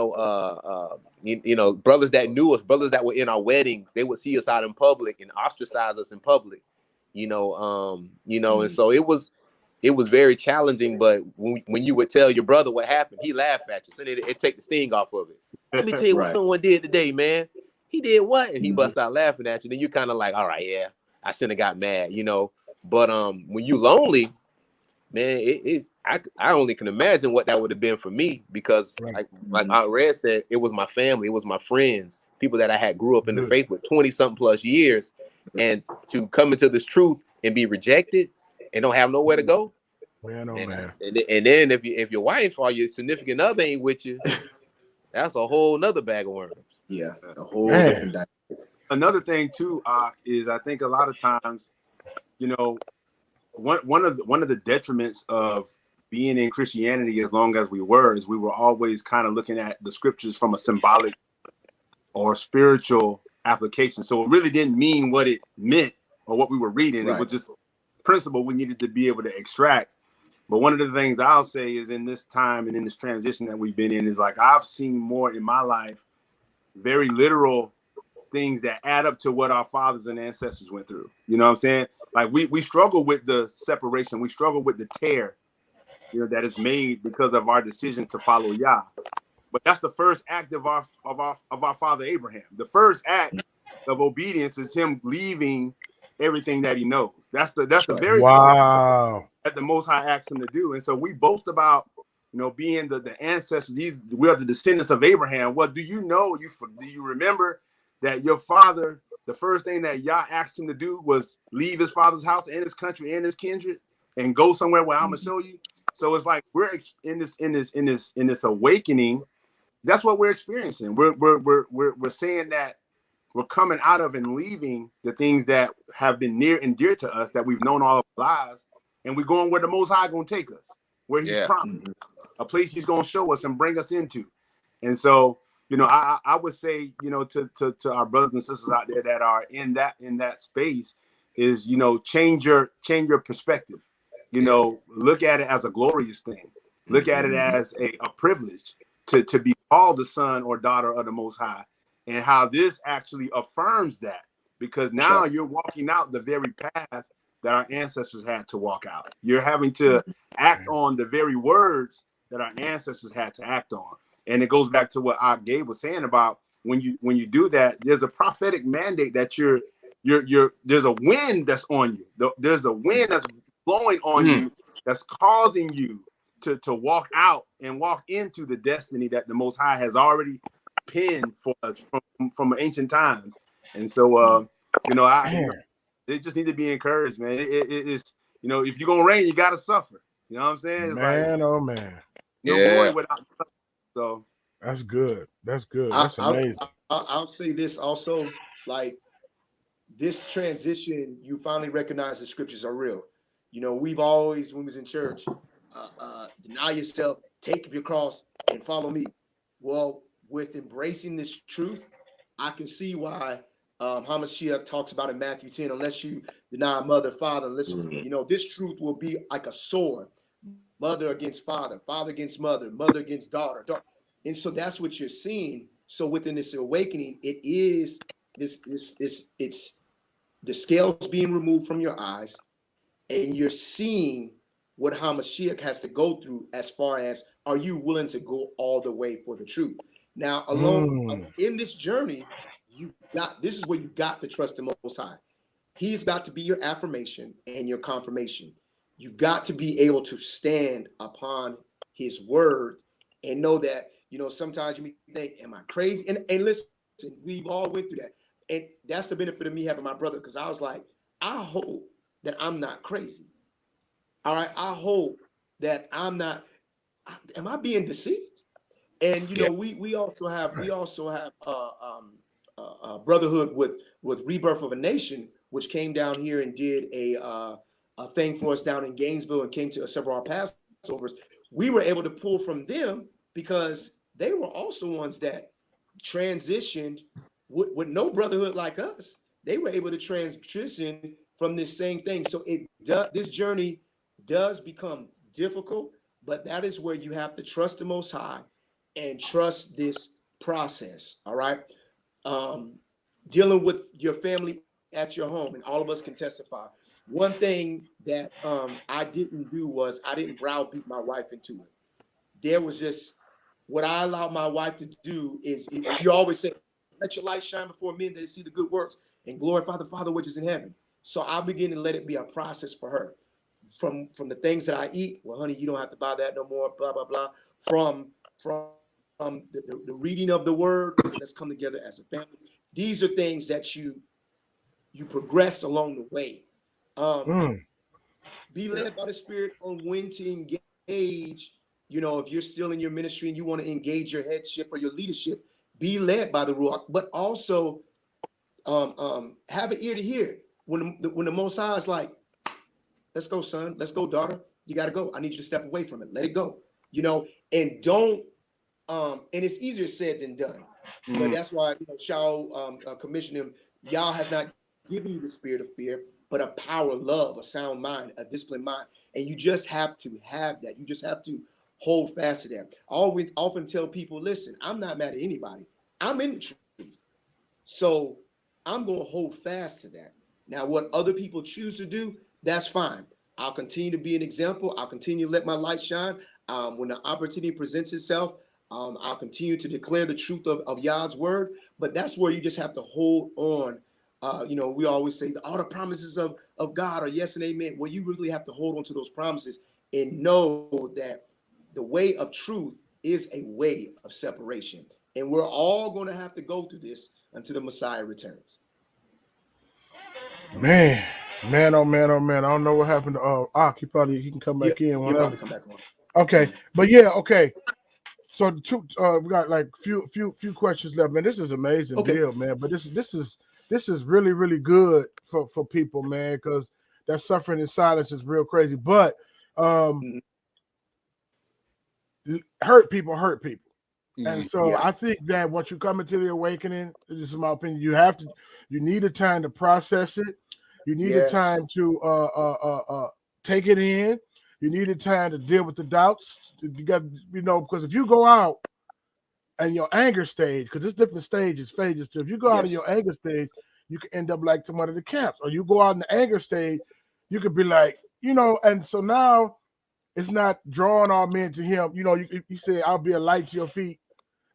know, brothers that knew us, brothers that were in our weddings, they would see us out in public and ostracize us in public, you know. And so it was very challenging. But when you would tell your brother what happened, he laughed at you, so it take the sting off of it. Let me tell you what someone did today, man. He did what? And he busts out laughing at you. Then you kind of like, all right, yeah, I shouldn't have got mad, you know. But when you lonely, man, I only can imagine what that would have been for me, because like Aunt Red said, it was my family, it was my friends, people that I had grew up in the faith with 20-something plus years, and to come into this truth and be rejected and don't have nowhere to go, man. And then if your wife or your significant other ain't with you, that's a whole nother bag of worms. Yeah, a whole different dynamic. Another thing too, is I think a lot of times, you know, one of the detriments of being in Christianity as long as we were, is we were always kind of looking at the scriptures from a symbolic or spiritual application. So it really didn't mean what it meant or what we were reading. It was just principle we needed to be able to extract. But one of the things I'll say is, in this time and in this transition that we've been in, is like, I've seen more in my life very literal things that add up to what our fathers and ancestors went through. You know what I'm saying? Like we struggle with the separation, we struggle with the tear, you know, that is made because of our decision to follow Yah. But that's the first act of our father Abraham. The first act of obedience is him leaving everything that he knows. That's the very first that the Most High asks him to do. And so we boast about, you know, being the ancestors. We are the descendants of Abraham. Well, do you know? Do you remember that your father, the first thing that Yah asked him to do was leave his father's house and his country and his kindred and go somewhere where I'm gonna show you? So it's like we're in this awakening. That's what we're experiencing. We're saying that we're coming out of and leaving the things that have been near and dear to us, that we've known all of our lives, and we're going where the Most High gonna take us, where He's promised, a place He's gonna show us and bring us into. And so, you know, I would say, you know, to our brothers and sisters out there that are in that space, is, you know, change your perspective. You know, look at it as a glorious thing. Look at it as a privilege to be called the son or daughter of the Most High, and how this actually affirms that, because now you're walking out the very path that our ancestors had to walk out. You're having to act on the very words that our ancestors had to act on. And it goes back to what Gabe was saying about when you do that, there's a prophetic mandate that there's a wind that's on you. There's a wind that's blowing on you, that's causing you to walk out and walk into the destiny that the Most High has already penned for us from ancient times. And so, you know, they just need to be encouraged, man. It's, you know, if you're gonna reign, you gotta suffer. You know what I'm saying? It's oh man, no glory without suffering. So that's good. That's good. That's amazing. I'll say this also, like, this transition, you finally recognize the scriptures are real. You know, we've always, when we was in church, deny yourself, take up your cross, and follow me. Well, with embracing this truth, I can see why Hamashiach talks about in Matthew 10, unless you deny mother, father, unless you know, this truth will be like a sword, mother against father, father against mother, mother against daughter. And so that's what you're seeing. So within this awakening, it is it's the scales being removed from your eyes, and you're seeing what Hamashiach has to go through as far as, are you willing to go all the way for the truth? Now, along in this journey, this is where you got to trust the Most High. He's got to be your affirmation and your confirmation. You've got to be able to stand upon his word and know that, sometimes you may think, am I crazy? And listen, we've all went through that. And that's the benefit of me having my brother, because I was like, I hope that I'm not crazy. All right. I hope that I'm not, am I being deceived? And, we also have brotherhood with Rebirth of a Nation, which came down here and did a thing for us down in Gainesville and came to several of our Passovers. We were able to pull from them because they were also ones that transitioned with no brotherhood like us. They were able to transition from this same thing. So this journey does become difficult, but that is where you have to trust the Most High and trust this process. All right. Dealing with your family at your home, and all of us can testify. One thing that I didn't do was I didn't browbeat my wife into it. There was just what I allowed my wife to do is, you always say, let your light shine before men, they see the good works and glorify the Father which is in heaven. So I begin to let it be a process for her. From the things that I eat, well, honey, you don't have to buy that no more, blah, blah, blah. From the reading of the word, let's come together as a family. These are things that you progress along the way. Be led by the Spirit on when to engage. If you're still in your ministry and you want to engage your headship or your leadership, be led by the Ruach, but also have an ear to hear when the Most High is like, let's go, son, let's go, daughter, you got to go. I need you to step away from it. Let it go. And don't. And it's easier said than done. But that's why Shaul commissioned him. Yah has not given you the spirit of fear, but a power of love, a sound mind, a disciplined mind. And you just have to have that. You just have to hold fast to that. I always often tell people, listen, I'm not mad at anybody. I'm in the truth. So I'm going to hold fast to that. Now, what other people choose to do, that's fine. I'll continue to be an example. I'll continue to let my light shine. When the opportunity presents itself, I'll continue to declare the truth of Yah's word. But that's where you just have to hold on. We always say all the promises of God are yes and amen. Well, you really have to hold on to those promises and know that the way of truth is a way of separation. And we're all going to have to go through this until the Messiah returns. Man, oh man. I don't know what happened to Ak. He can come back in. He'll probably come back on. Okay, but yeah, okay. So the two, we got like few questions left, man. This is amazing deal, man. But this is really, really good for people, man, because that suffering in silence is real crazy. But hurt people. And so I think that once you come into the awakening, this is my opinion, you need a time to process it. You need a time to take it in. You need a time to deal with the doubts. You got, because if you go out and your anger stage, because it's different phases too. If you go out in your anger stage, you can end up like some of the camps. Or you go out in the anger stage, you could be like, and so now it's not drawing all men to him. You say, I'll be a light to your feet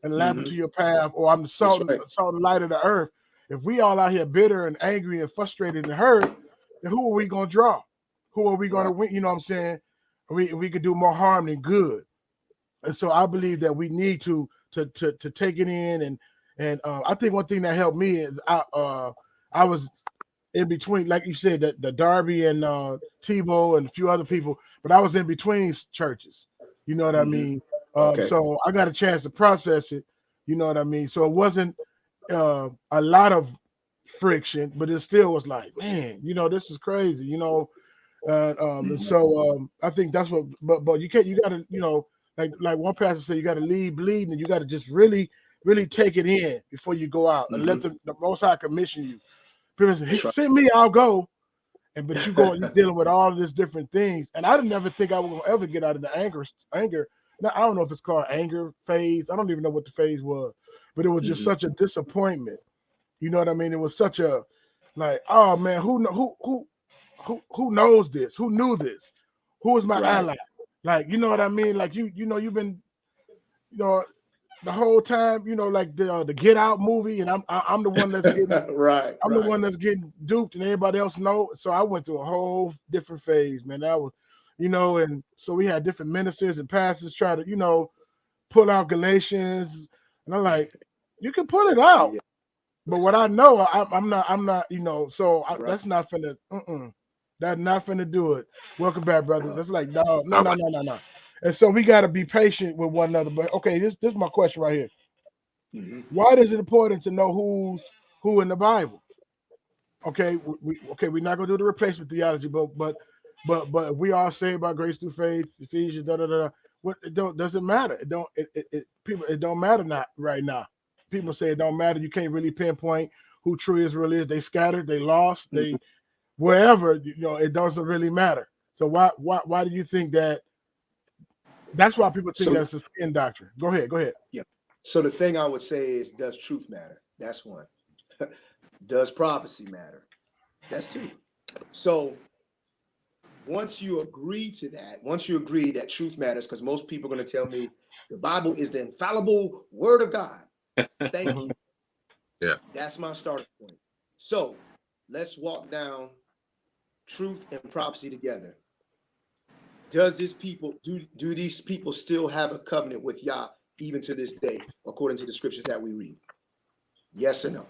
and a lamp to your path, or I'm the salt and light of the earth. If we all out here bitter and angry and frustrated and hurt, then who are we going to draw? Who are we going to win? You know what I'm saying? We could do more harm than good. And so I believe that we need to take it in. And I think one thing that helped me is I was in between, like you said, the Darby and Tebow and a few other people, but I was in between churches. You know what I mean? So I got a chance to process it. You know what I mean? So it wasn't a lot of friction, but it still was like, man, this is crazy, and so I think that's what, but you gotta, like one pastor said, you gotta leave bleeding, and you gotta just really, really take it in before you go out and let the Most High commission you. People say, send me, I'll go. But you're dealing with all of these different things. And I didn't ever think I was gonna ever get out of the anger. I don't know if it's called anger phase. I don't even know what the phase was, but it was just such a disappointment. You know what I mean? It was such a like, oh man, who knows this? Who knew this? Who is my ally? Like, you know what I mean? Like you've been, the whole time, like the Get Out movie, and I'm the one that's getting I'm the one that's getting duped, and everybody else know. So I went through a whole different phase, man. That was, and so we had different ministers and pastors try to, pull out Galatians, and I'm like, you can pull it out, but what I know, I'm not, that's not finna, that's not finna do it. Welcome back, brother. That's like, no. And so we got to be patient with one another. But okay, this is my question right here. Why is it important to know who's who in the Bible? Okay, we're not gonna do the replacement theology, but we all saved by grace through faith, Ephesians, What doesn't matter. It don't matter not right now. People say it don't matter. You can't really pinpoint who true Israel is. They scattered, they lost, they wherever. It doesn't really matter. So why do you think that? That's why people think that's a skin doctrine. Go ahead. Yeah. So the thing I would say is, does truth matter? That's one. Does prophecy matter? That's two. So once you agree to that, once you agree that truth matters, because most people are going to tell me the Bible is the infallible word of God. Thank you. Yeah. That's my starting point. So let's walk down truth and prophecy together. Does this people do these people still have a covenant with Yah even to this day, according to the scriptures that we read? Yes or no?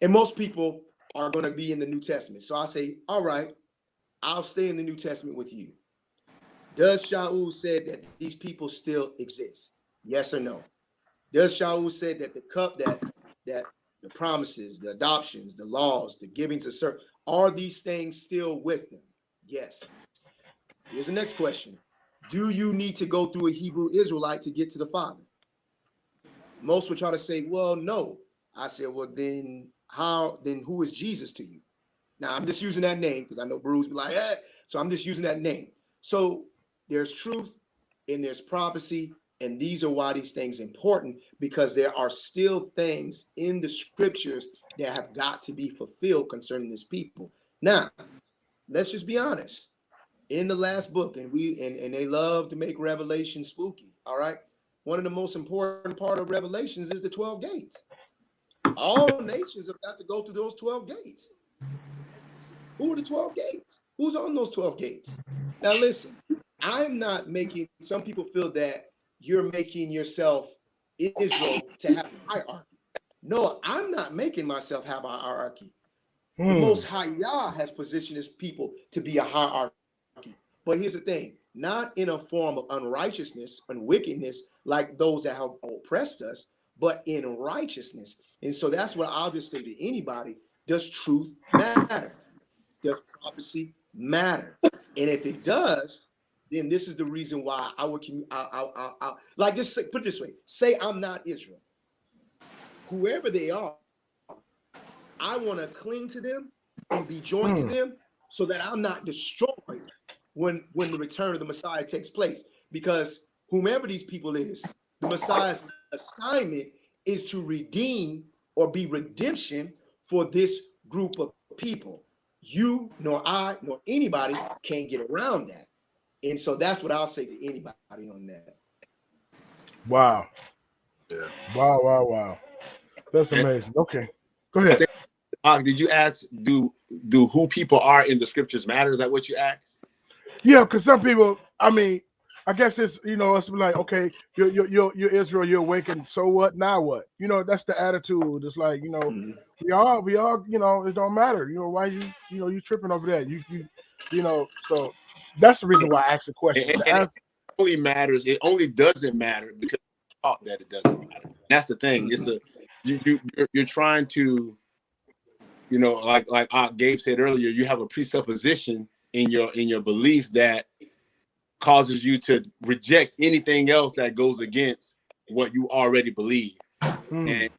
And most people are going to be in the New Testament. So I say, all right, I'll stay in the New Testament with you. Does Shaul say that these people still exist? Yes or no? Does Shaul say that the cup that the promises, the adoptions, the laws, the givings of certain, are these things still with them? Yes. Here's the next question. Do you need to go through a Hebrew Israelite to get to the Father? Most would try to say, well, no. I said, well, then who is Jesus to you? Now, I'm just using that name because I know Bruce be like, so I'm just using that name. So there's truth and there's prophecy, and these are why these things are important, because there are still things in the scriptures that have got to be fulfilled concerning this people. Now, let's just be honest. In the last book, and they love to make Revelation spooky, all right? One of the most important part of Revelations is the 12 gates. All nations have got to go through those 12 gates. Who are the 12 gates? Who's on those 12 gates? Now listen, I'm not making, some people feel that you're making yourself Israel to have a hierarchy. No, I'm not making myself have a hierarchy. The Most High Yah has positioned his people to be a hierarchy. But here's the thing, not in a form of unrighteousness and wickedness like those that have oppressed us, but in righteousness. And so that's what I'll just say to anybody. Does truth matter? Does prophecy matter? And if it does, then this is the reason why I would like just say, put it this way, say I'm not Israel. Whoever they are, I want to cling to them and be joined to them so that I'm not destroyed when the return of the Messiah takes place. Because whomever these people is, the Messiah's assignment is to redeem or be redemption for this group of people. You, nor I, nor anybody can get around that. And so that's what I'll say to anybody on that. Wow. Yeah. Wow. That's amazing. Okay. Go ahead. Did you ask, do who people are in the scriptures matter? Is that what you asked? Yeah, because some people, I mean, I guess it's, it's like, okay, you're Israel, you're awakened, so what? Now what? That's the attitude. It's like, we all, it don't matter. Why you tripping over that? So that's the reason why I asked the question. And it only matters. It only doesn't matter because you thought that it doesn't matter. That's the thing. It's you're trying to, like Gabe said earlier, you have a presupposition in your belief that causes you to reject anything else that goes against what you already believe. And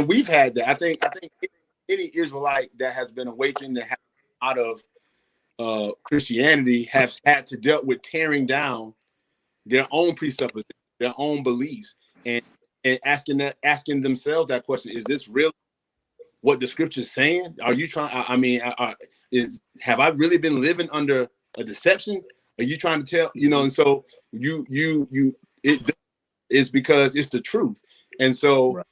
we've had that. I think any Israelite that has been awakened and out of Christianity has had to deal with tearing down their own presuppositions, their own beliefs, and asking themselves that question: is this really what the scripture is saying? Are you trying? I mean, have I really been living under a deception? Are you trying to tell? And so it is because it's the truth, and so. Right.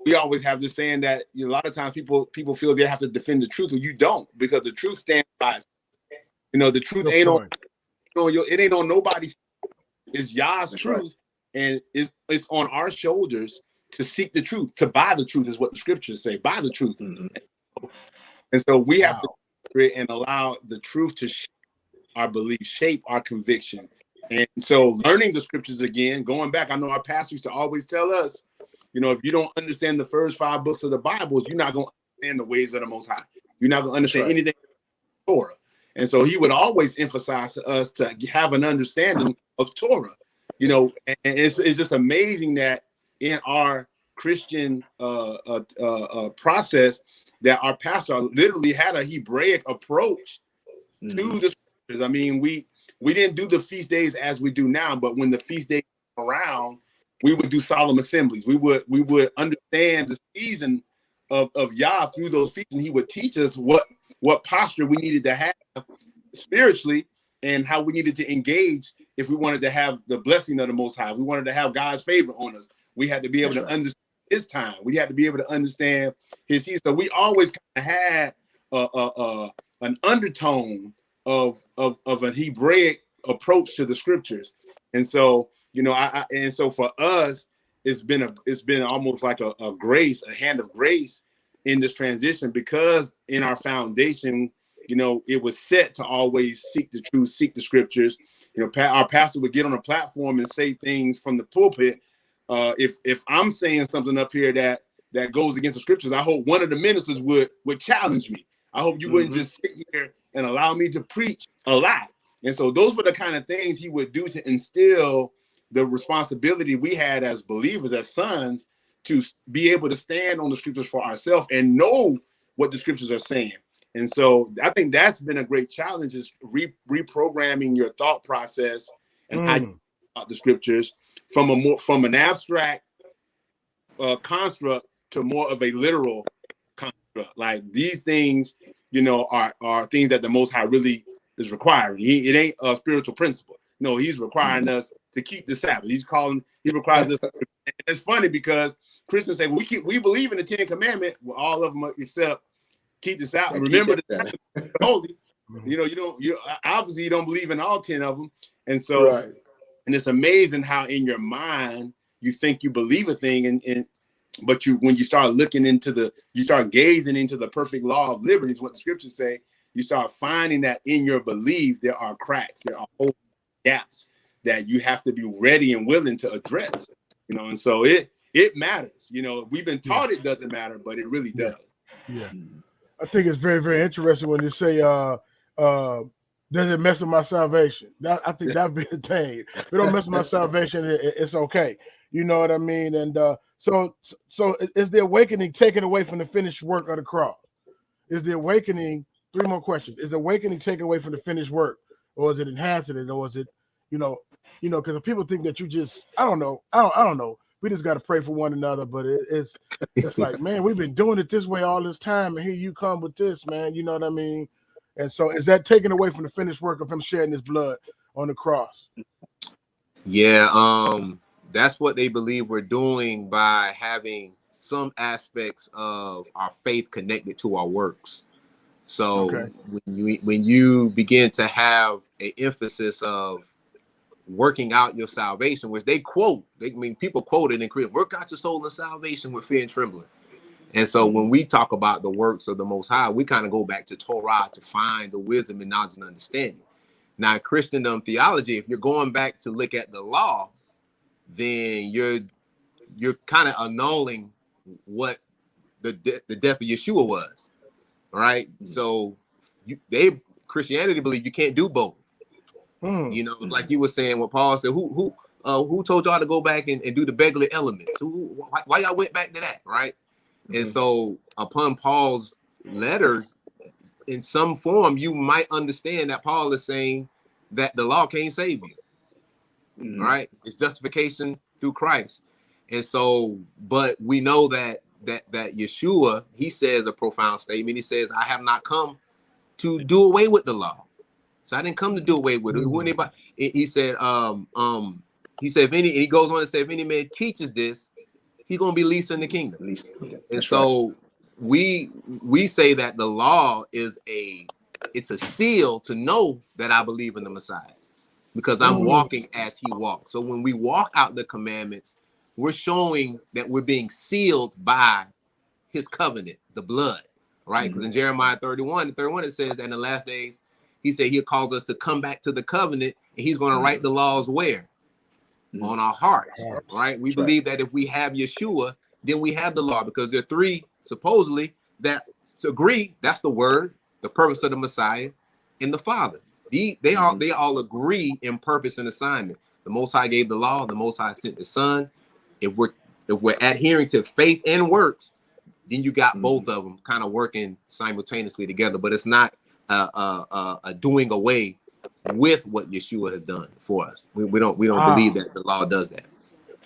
We always have this saying that a lot of times people feel they have to defend the truth, or you don't, because the truth stands by. The truth ain't on it ain't on nobody's. It's Yah's That's truth, and it's on our shoulders to seek the truth, to buy the truth, is what the scriptures say. Buy the truth, and so we have to and allow the truth to shape our beliefs, shape our conviction. And so, learning the scriptures again, going back, I know our pastors used to always tell us, if you don't understand the first 5 books of the Bible, you're not going to understand the ways of the Most High. You're not going to understand anything in Torah. And so he would always emphasize to us to have an understanding of Torah. And it's just amazing that in our Christian process, that our pastor literally had a Hebraic approach to the scriptures. I mean, we didn't do the feast days as we do now, but when the feast days were around, we would do solemn assemblies. We would understand the season of Yah through those feasts, and he would teach us what posture we needed to have spiritually and how we needed to engage if we wanted to have the blessing of the Most High. We wanted to have God's favor on us. We had to be able to understand his time. We had to be able to understand his season. So we always kind of had an undertone of a Hebraic approach to the scriptures, and so. And so for us, it's been almost like a grace, a hand of grace in this transition, because in our foundation, it was set to always seek the truth, seek the scriptures. Our pastor would get on a platform and say things from the pulpit. If I'm saying something up here that goes against the scriptures, I hope one of the ministers would challenge me. I hope you wouldn't just sit here and allow me to preach a lie. And so those were the kind of things he would do to instill the responsibility we had as believers, as sons, to be able to stand on the scriptures for ourselves and know what the scriptures are saying. And so I think that's been a great challenge, is reprogramming your thought process and how you think about the scriptures from an abstract construct to more of a literal construct. Like, these things, are things that the Most High really is requiring. It ain't a spiritual principle. No, he's requiring us to keep the Sabbath. He requires us. And it's funny because Christians say, well, we believe in the 10 Commandments. Well, all of them except keep the Sabbath. Remember the Sabbath holy. You obviously you don't believe in all 10 of them. And so, and it's amazing how in your mind you think you believe a thing, but when you start looking you start gazing into the perfect law of liberty, is what the scriptures say. You start finding that in your belief there are cracks, there are gaps that you have to be ready and willing to address. And so it matters. We've been taught it doesn't matter, but it really does. Yeah. I think it's very, very interesting when you say, does it mess with my salvation? I think that'd be the thing. If it don't mess with my salvation, it's okay. You know what I mean? And so is the awakening taken away from the finished work of the cross? Is the awakening, 3 more questions, is the awakening taken away from the finished work, or is it enhancing it, or is it, because people think that you just, I don't know. We just got to pray for one another, but it's like, man, we've been doing it this way all this time, and here you come with this, man. You know what I mean? And so, is that taken away from the finished work of him shedding his blood on the cross? Yeah, that's what they believe we're doing by having some aspects of our faith connected to our works. So when you begin to have an emphasis of working out your salvation, which people quote it in Korean, work out your soul and salvation with fear and trembling. And so when we talk about the works of the Most High, we kind of go back to Torah to find the wisdom and knowledge and understanding. Now, Christendom theology, if you're going back to look at the law, then you're kind of annulling what the death of Yeshua was, right? So Christianity believe you can't do both. It's like you were saying what Paul said, who told y'all to go back and do the beggarly elements? Why y'all went back to that, right? And so upon Paul's letters, in some form, you might understand that Paul is saying that the law can't save you. All right, it's justification through Christ. And so, but we know that Yeshua, he says a profound statement. He says, I have not come to do away with the law. So I didn't come to do away with it. Who anybody? He said, he said, if any, and he goes on to say, if any man teaches this, he's gonna be least in the kingdom. And so we say that the law is it's a seal to know that I believe in the Messiah, because I'm walking as he walks. So when we walk out the commandments, we're showing that we're being sealed by his covenant, the blood, right? Because in Jeremiah 31, it says that in the last days, he said he calls us to come back to the covenant, and he's going to write the laws where? On our hearts, right? We believe that if we have Yeshua, then we have the law, because there are three, supposedly, that agree. That's the word, the purpose of the Messiah, and the Father. They all agree in purpose and assignment. The Most High gave the law. The Most High sent the Son. If we're adhering to faith and works, then you got both of them kind of working simultaneously together. But it's not a doing away with what Yeshua has done for us. We don't believe that the law does that.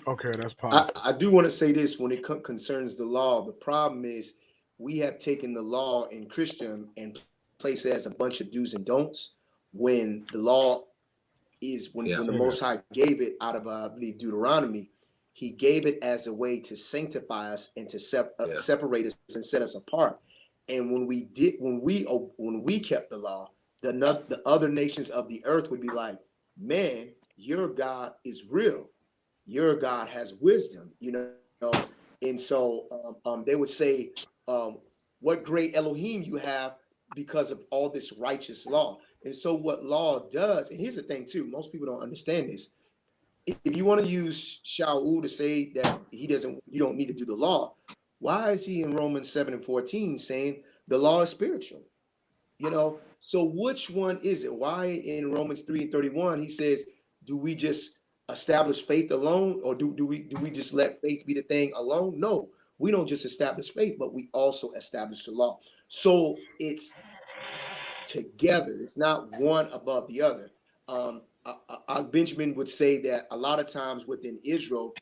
Okay, that's powerful. I do want to say this when it concerns the law. The problem is we have taken the law in Christian and placed it as a bunch of do's and don'ts, when the law is when the Most High gave it out of I believe Deuteronomy. He gave it as a way to sanctify us and to separate us and set us apart. And when we kept the law, the other nations of the earth would be like, man, your God is real. Your God has wisdom, And so they would say, what great Elohim you have because of all this righteous law. And so what law does, and here's the thing too, most people don't understand this. If you want to use Shaul to say that you don't need to do the law, why is he in Romans 7:14 saying the law is spiritual? So which one is it? Why in Romans 3:31 he says, do we just establish faith alone, or do we just let faith be the thing alone? No, we don't just establish faith, but we also establish the law. So it's together. It's not one above the other. Benjamin would say that a lot of times within Israel,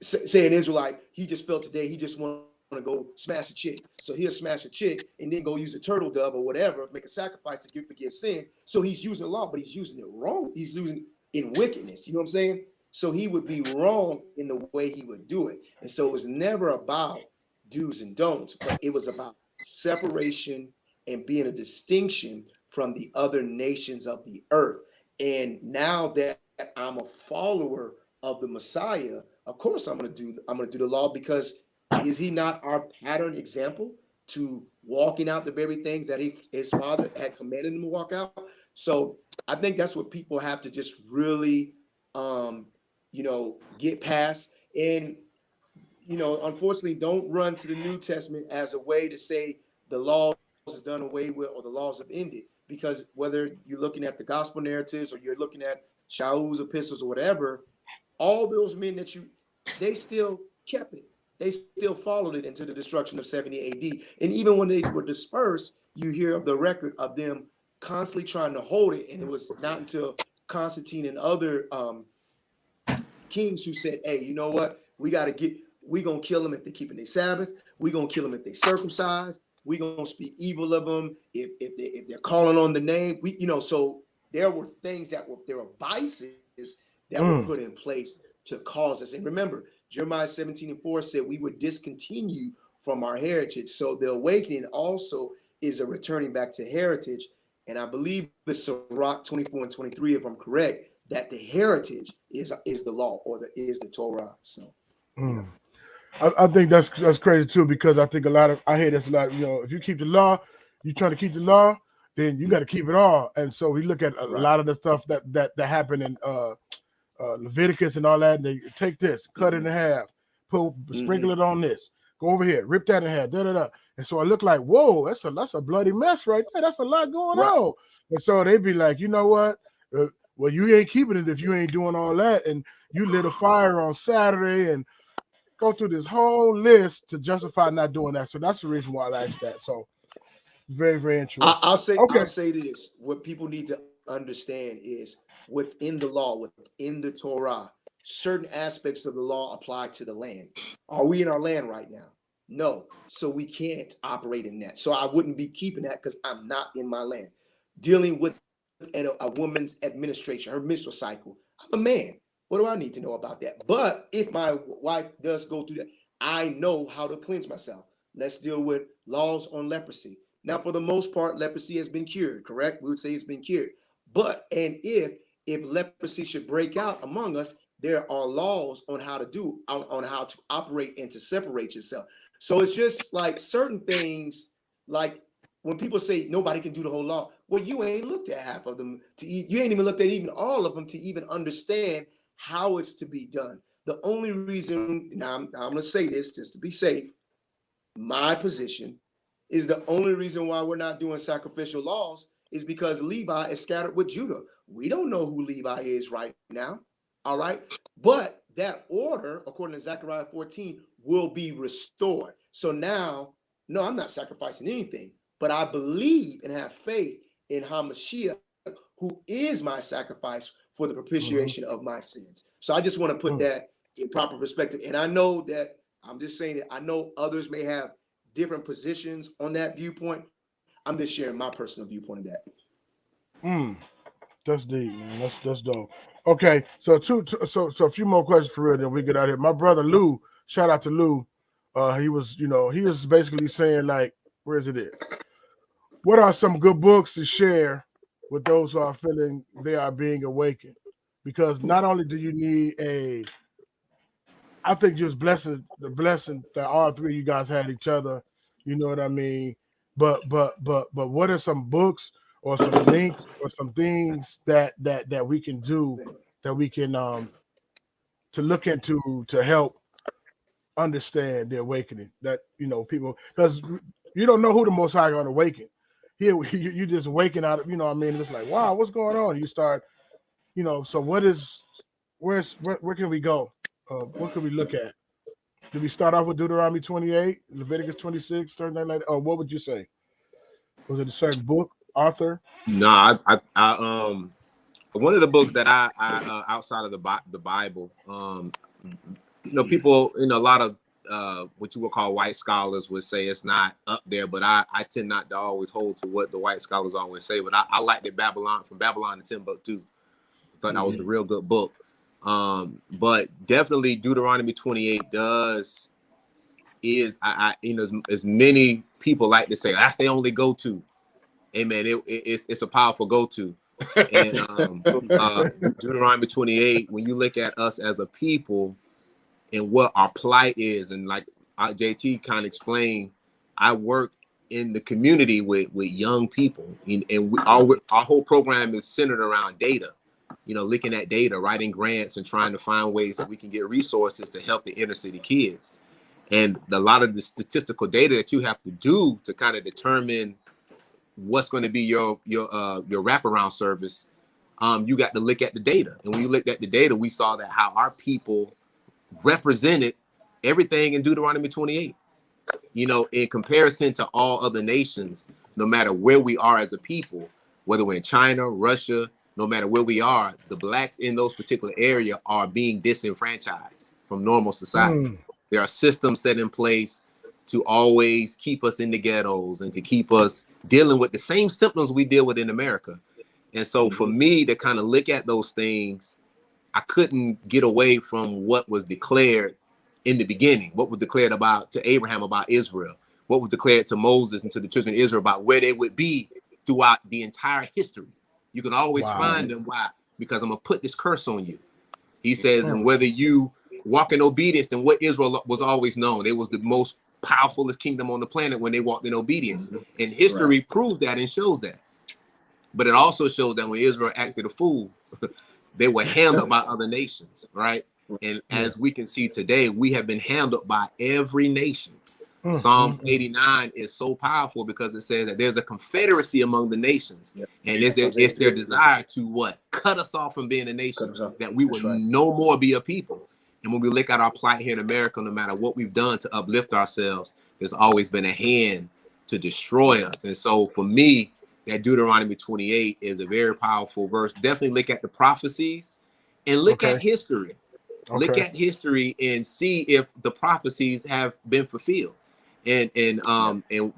say an Israelite, he just felt today he just want to go smash a chick. So he'll smash a chick and then go use a turtle dove or whatever, make a sacrifice to forgive sin. So he's using the law, but he's using it wrong. He's using it in wickedness. You know what I'm saying? So he would be wrong in the way he would do it. And so it was never about do's and don'ts, but it was about separation and being a distinction from the other nations of the earth. And now that I'm a follower of the Messiah, of course I'm going to do the law, because is he not our pattern example to walking out the very things that his father had commanded him to walk out? So I think that's what people have to just really get past. And unfortunately, don't run to the New Testament as a way to say the law is done away with or the laws have ended, because whether you're looking at the gospel narratives or you're looking at Shaul's epistles or whatever, all those men they still kept it. They still followed it into the destruction of 70 AD. And even when they were dispersed, you hear of the record of them constantly trying to hold it. And it was not until Constantine and other kings who said, hey, you know what? We're going to kill them if they're keeping their Sabbath. We're going to kill them if they circumcised. We're going to speak evil of them if they're calling on the name. So there were things there were vices that were put in place to cause us. And remember, Jeremiah 17:4 said we would discontinue from our heritage. So the awakening also is a returning back to heritage. And I believe it's Sirach 24:23, if I'm correct, that the heritage is the law, or is the Torah. So I think that's crazy too, because I think I hear this a lot. If you keep the law, you're trying to keep the law, then you got to keep it all. And so we look at a lot of the stuff that happened in Leviticus and all that. And they take this, cut it in half, sprinkle it on this, go over here, rip that in half, And so I look like, whoa, that's a bloody mess right there. That's a lot going on. And so they'd be like, you know what? Well, you ain't keeping it if you ain't doing all that. And you lit a fire on Saturday and go through this whole list to justify not doing that. So that's the reason why I asked that. So very, very interesting. I'll say this. What people need to understand is within the law, within the Torah, certain aspects of the law apply to the land. Are we in our land right now? No. So we can't operate in that. So I wouldn't be keeping that because I'm not in my land. Dealing with a woman's administration, her menstrual cycle. I'm a man. What do I need to know about that? But if my wife does go through that, I know how to cleanse myself. Let's deal with laws on leprosy. Now, for the most part, leprosy has been cured, correct? We would say it's been cured. But, and if leprosy should break out among us, there are laws on how to do, on how to operate and to separate yourself. So it's just like certain things, like when people say nobody can do the whole law, well, you ain't looked at half of them. You ain't even looked at even all of them to even understand how it's to be done. The only reason, now I'm going to say this just to be safe, my position is the only reason why we're not doing sacrificial laws is because Levi is scattered with Judah. We don't know who Levi is right now. All right. But that order, according to Zechariah 14, will be restored. So now, no, I'm not sacrificing anything, but I believe and have faith in HaMashiach, who is my sacrifice for the propitiation of my sins. So I just want to put that in proper perspective. And I know that I'm just saying that I know others may have different positions on that viewpoint. I'm just sharing my personal viewpoint of that. That's deep, man. That's dope. Okay, so so a few more questions for real, then we get out of here. My brother Lou, shout out to Lou. He was basically saying, like, where is it at? What are some good books to share with those who are feeling they are being awakened? Because not only do you need I think just the blessing that all three of you guys had each other, you know what I mean? But what are some books or some links or some things that we can do, that we can to look into to help understand the awakening, that people, because you don't know who the Most High going to awaken. Here you just waking out of, what I mean? It's like, wow, what's going on? You start, so where can we go? What can we look at? Did we start off with Deuteronomy 28, Leviticus 26, certain thing like that? Or what would you say? Was it a certain book, author? No, I one of the books that I outside of the Bible, people, a lot of what you would call white scholars would say it's not up there, but I tend not to always hold to what the white scholars always say. But I like the From Babylon to Timbuktu. I thought that was a real good book. But definitely Deuteronomy 28 is as many people like to say that's the only go-to. Amen. It's a powerful go-to. And Deuteronomy 28, when you look at us as a people and what our plight is, and like JT kind of explained, I work in the community with young people, and our whole program is centered around data. Looking at data, writing grants, and trying to find ways that we can get resources to help the inner city kids. And a lot of the statistical data that you have to do to kind of determine what's going to be your wraparound service, you got to look at the data. And when you looked at the data, we saw that how our people represented everything in Deuteronomy 28. In comparison to all other nations, no matter where we are as a people, whether we're in China, Russia, no matter where we are, the blacks in those particular areas are being disenfranchised from normal society. There are systems set in place to always keep us in the ghettos and to keep us dealing with the same symptoms we deal with in America. And so for me to kind of look at those things, I couldn't get away from what was declared in the beginning, what was declared to Abraham about Israel, what was declared to Moses and to the children of Israel about where they would be throughout the entire history. You can always find them. Why? Because I'm going to put this curse on you. He says, and whether you walk in obedience, then what Israel was always known. It was the most powerfulest kingdom on the planet when they walked in obedience. And history proves that and shows that. But it also shows that when Israel acted a fool, they were handled by other nations, right? And as we can see today, we have been handled by every nation. Psalms 89 is so powerful because it says that there's a confederacy among the nations. And it's their desire to what? Cut us off from being a nation, that we will no more be a people. And when we look at our plight here in America, no matter what we've done to uplift ourselves, there's always been a hand to destroy us. And so for me, that Deuteronomy 28 is a very powerful verse. Definitely look at the prophecies and look at history. Look at history and see if the prophecies have been fulfilled. And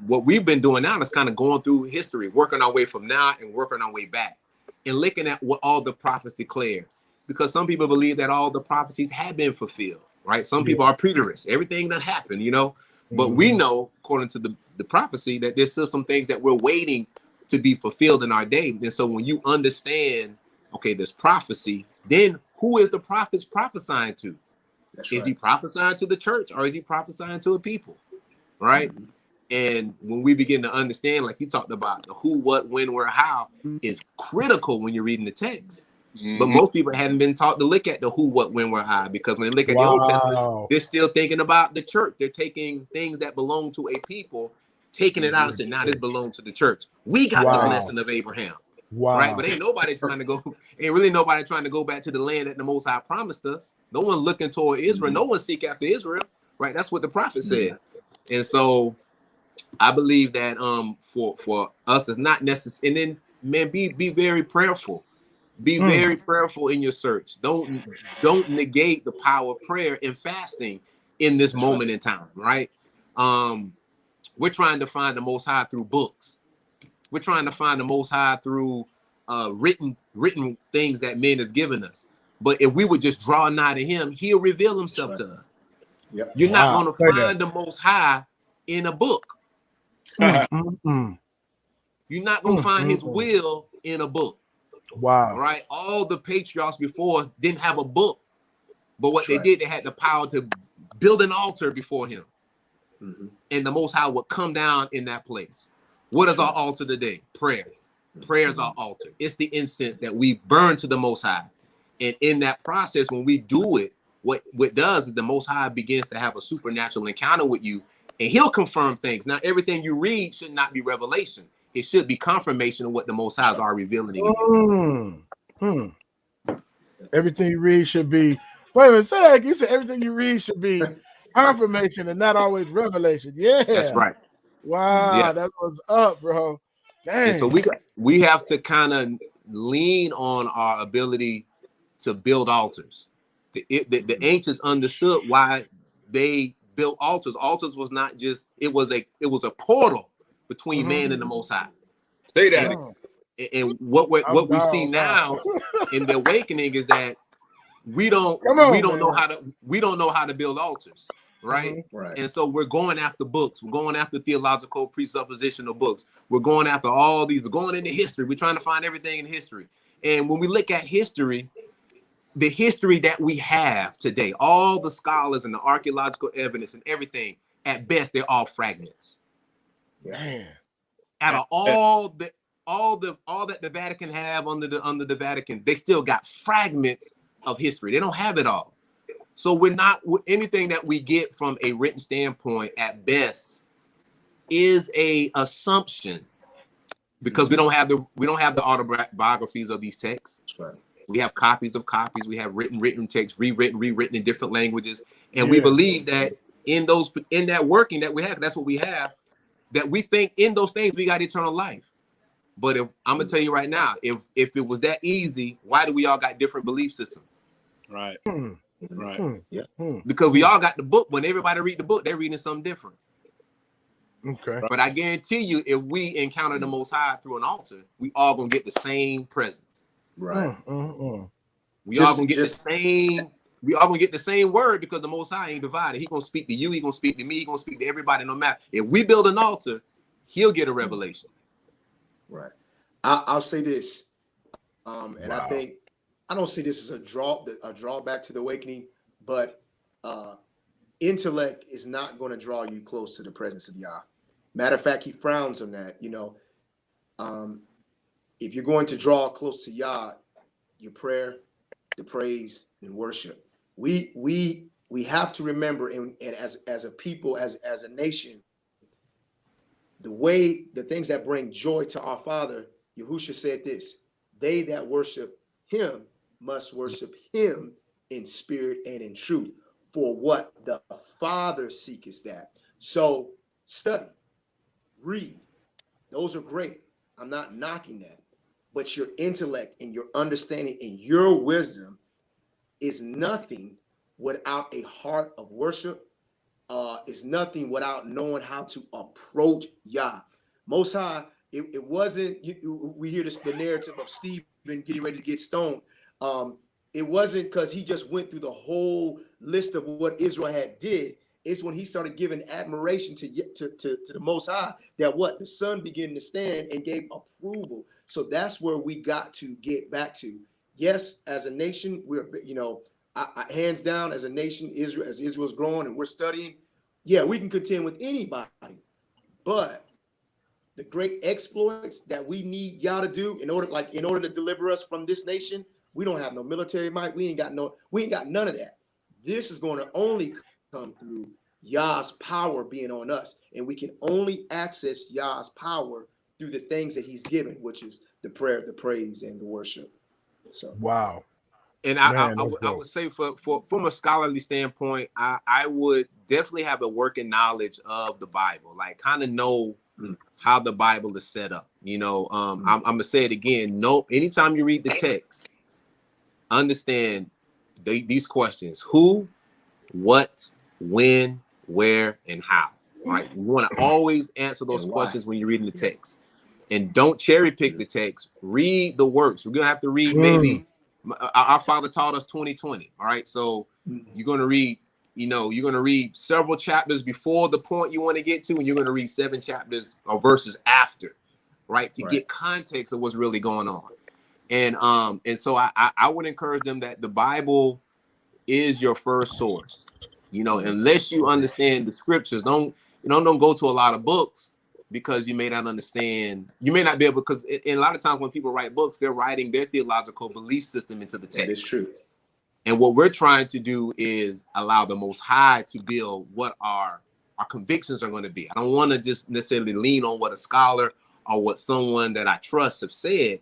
what we've been doing now is kind of going through history, working our way from now and working our way back and looking at what all the prophets declare. Because some people believe that all the prophecies have been fulfilled, right? Some people are preterists. Everything that happened, you know. But we know, according to the prophecy, that there's still some things that we're waiting to be fulfilled in our day. And so when you understand, okay, this prophecy, then who is the prophets prophesying to? Is he prophesying to the church or is he prophesying to a people? Right? And when we begin to understand, like you talked about, the who, what, when, where, how is critical when you're reading the text. But most people hadn't been taught to look at the who, what, when, where, how, because when they look at the Old Testament, they're still thinking about the church. They're taking things that belong to a people, taking it out and saying, now this belongs to the church. We got the blessing of Abraham. Right? But ain't nobody trying to go, ain't really nobody trying to go back to the land that the Most High promised us. No one looking toward Israel. No one seek after Israel. Right? That's what the prophet said. And so I believe that for us it's not necessary. And then, man, be very prayerful. Be very prayerful in your search. Don't negate the power of prayer and fasting in this moment in time, right? We're trying to find the Most High through books. We're trying to find the Most High through written things that men have given us. But if we would just draw nigh to him, he'll reveal himself to us. You're not going to find the Most High in a book. You're not going to find his will in a book. All right. All the patriarchs before us didn't have a book. But what they did, they had the power to build an altar before him. And the Most High would come down in that place. What is our altar today? Prayer. Prayer is our altar. It's the incense that we burn to the Most High. And in that process, when we do it, what does is the Most High begins to have a supernatural encounter with you, and he'll confirm things. Now, everything you read should not be revelation. It should be confirmation of what the Most High is already revealing to you. Everything you read should be, wait a minute, say that again. You said everything you read should be confirmation and not always revelation. Yeah. That's right. Wow, that's what's up, bro. Dang. And so we have to kind of lean on our ability to build altars. The ancients understood why they built altars. Altars was not just, it was a portal between man and the Most High. Say that. And what we see now in the awakening is that we don't know how to build altars. Right. And so we're going after books. We're going after theological presuppositional books. We're going after all these. We're going into history. We're trying to find everything in history. And when we look at history, the history that we have today, all the scholars and the archaeological evidence and everything, at best, they're all fragments. Man. Out of all that the Vatican have under the Vatican, they still got fragments of history. They don't have it all. So we're not, anything that we get from a written standpoint at best is a assumption, because we don't have the autobiographies of these texts. We have copies of copies. We have written texts, rewritten in different languages, and we believe that in that working that we have, that's what we have. That we think in those things we got eternal life. But if I'm gonna tell you right now, if it was that easy, why do we all got different belief systems? Right. Because we all got the book. When everybody read the book, they're reading something different. But I guarantee you, if we encounter the Most High through an altar, we all gonna get the same presence. Right. We all gonna get the same. We all gonna get the same word, because the Most High ain't divided. He gonna speak to you. He gonna speak to me. He gonna speak to everybody. No matter if we build an altar, he'll get a revelation. Right. I'll say this, and I think I don't see this as a drawback to the awakening, but intellect is not going to draw you close to the presence of Yah. Matter of fact, he frowns on that. You know, if you're going to draw close to Yah, your prayer, the praise, and worship. We have to remember, and as a people, as a nation, the things that bring joy to our Father. Yahushua said this: they that worship him must worship him in spirit and in truth. For what the Father seeketh that. So study, read. Those are great. I'm not knocking that. But your intellect and your understanding and your wisdom is nothing without a heart of worship, is nothing without knowing how to approach Yah. Most High, it wasn't, we hear this, the narrative of Stephen getting ready to get stoned. It wasn't because he just went through the whole list of what Israel had did. It's when he started giving admiration to the Most High that what the sun began to stand and gave approval. So that's where we got to get back to. Yes, as a nation, we're, hands down, as a nation, Israel, as Israel's growing and we're studying, yeah, we can contend with anybody. But the great exploits that we need y'all to do in order to deliver us from this nation, we don't have no military might. We ain't got none of that. This is going to only come through Yah's power being on us, and we can only access Yah's power through the things that He's given, which is the prayer, the praise, and the worship. So wow. And Man, I would say from a scholarly standpoint, I would definitely have a working knowledge of the Bible, like kind of know how the Bible is set up. I'm gonna say it again. No, anytime you read the text, understand these questions: who, what, when, where, and how. Right? You want to always answer those questions when you're reading the text, and don't cherry pick the text. Read the works. We're gonna have to read maybe. Our Father taught us 20-20. All right, so you're gonna read. You're going to read several chapters before the point you want to get to, and you're going to read 7 chapters or verses after, right, to get context of what's really going on. And so I would encourage them that the Bible is your first source. Unless you understand the scriptures, don't go to a lot of books, because you may not understand. You may not be able, because a lot of times when people write books, they're writing their theological belief system into the text. That is true. And what we're trying to do is allow the Most High to build what our convictions are going to be. I don't want to just necessarily lean on what a scholar or what someone that I trust have said.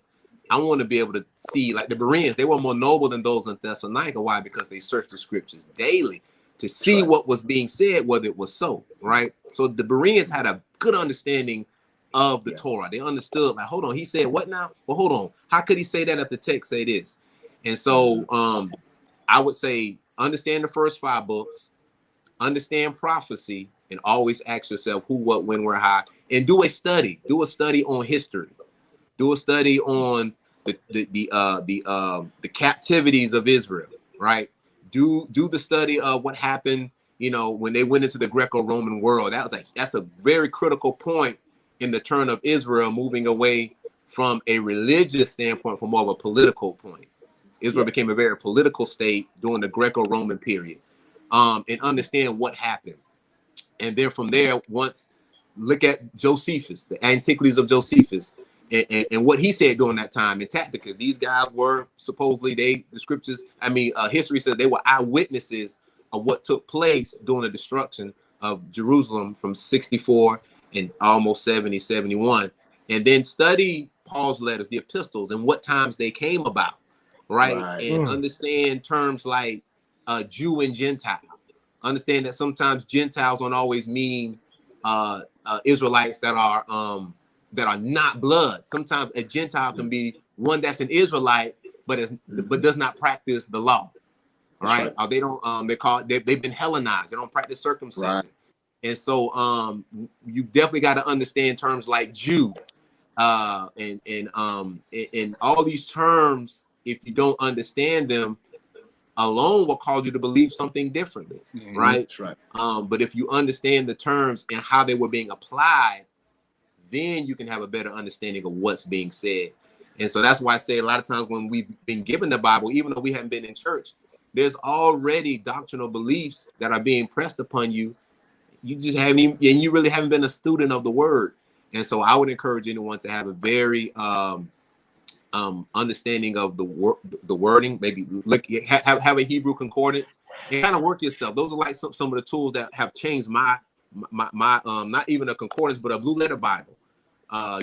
I want to be able to see, like the Bereans, they were more noble than those in Thessalonica. Why? Because they searched the scriptures daily to see what was being said, whether it was so, right? So the Bereans had a good understanding of the Torah. They understood, like, hold on, he said what now? Well, hold on. How could he say that if the text say this? And so, I would say understand the first 5 books, understand prophecy, and always ask yourself who, what, when, where, how, and do a study. Do a study on history. Do a study on the captivities of Israel. Right. Do the study of what happened. When they went into the Greco-Roman world. That's a very critical point in the turn of Israel, moving away from a religious standpoint for more of a political point. Israel became a very political state during the Greco-Roman period, and understand what happened. And then from there, look at Josephus, the Antiquities of Josephus, and what he said during that time in Tacticus. These guys were supposedly, history says they were eyewitnesses of what took place during the destruction of Jerusalem from 64 and almost 70, 71. And then study Paul's letters, the epistles, and what times they came about. Right. And understand terms like Jew and Gentile. Understand that sometimes Gentiles don't always mean Israelites that are not blood. Sometimes a Gentile can be one that's an Israelite, but does not practice the law. All right. Or they don't. They've been Hellenized. They don't practice circumcision. Right. And so you definitely got to understand terms like Jew, and all these terms. If you don't understand them, alone will cause you to believe something differently, right? That's right. But if you understand the terms and how they were being applied, then you can have a better understanding of what's being said. And so that's why I say a lot of times when we've been given the Bible, even though we haven't been in church, there's already doctrinal beliefs that are being pressed upon you. You just haven't even, and you really haven't been a student of the word. And so I would encourage anyone to have a very understanding of the wording. Maybe look, have a Hebrew concordance and kind of work yourself. Those are like some of the tools that have changed my not even a concordance, but a blue letter Bible.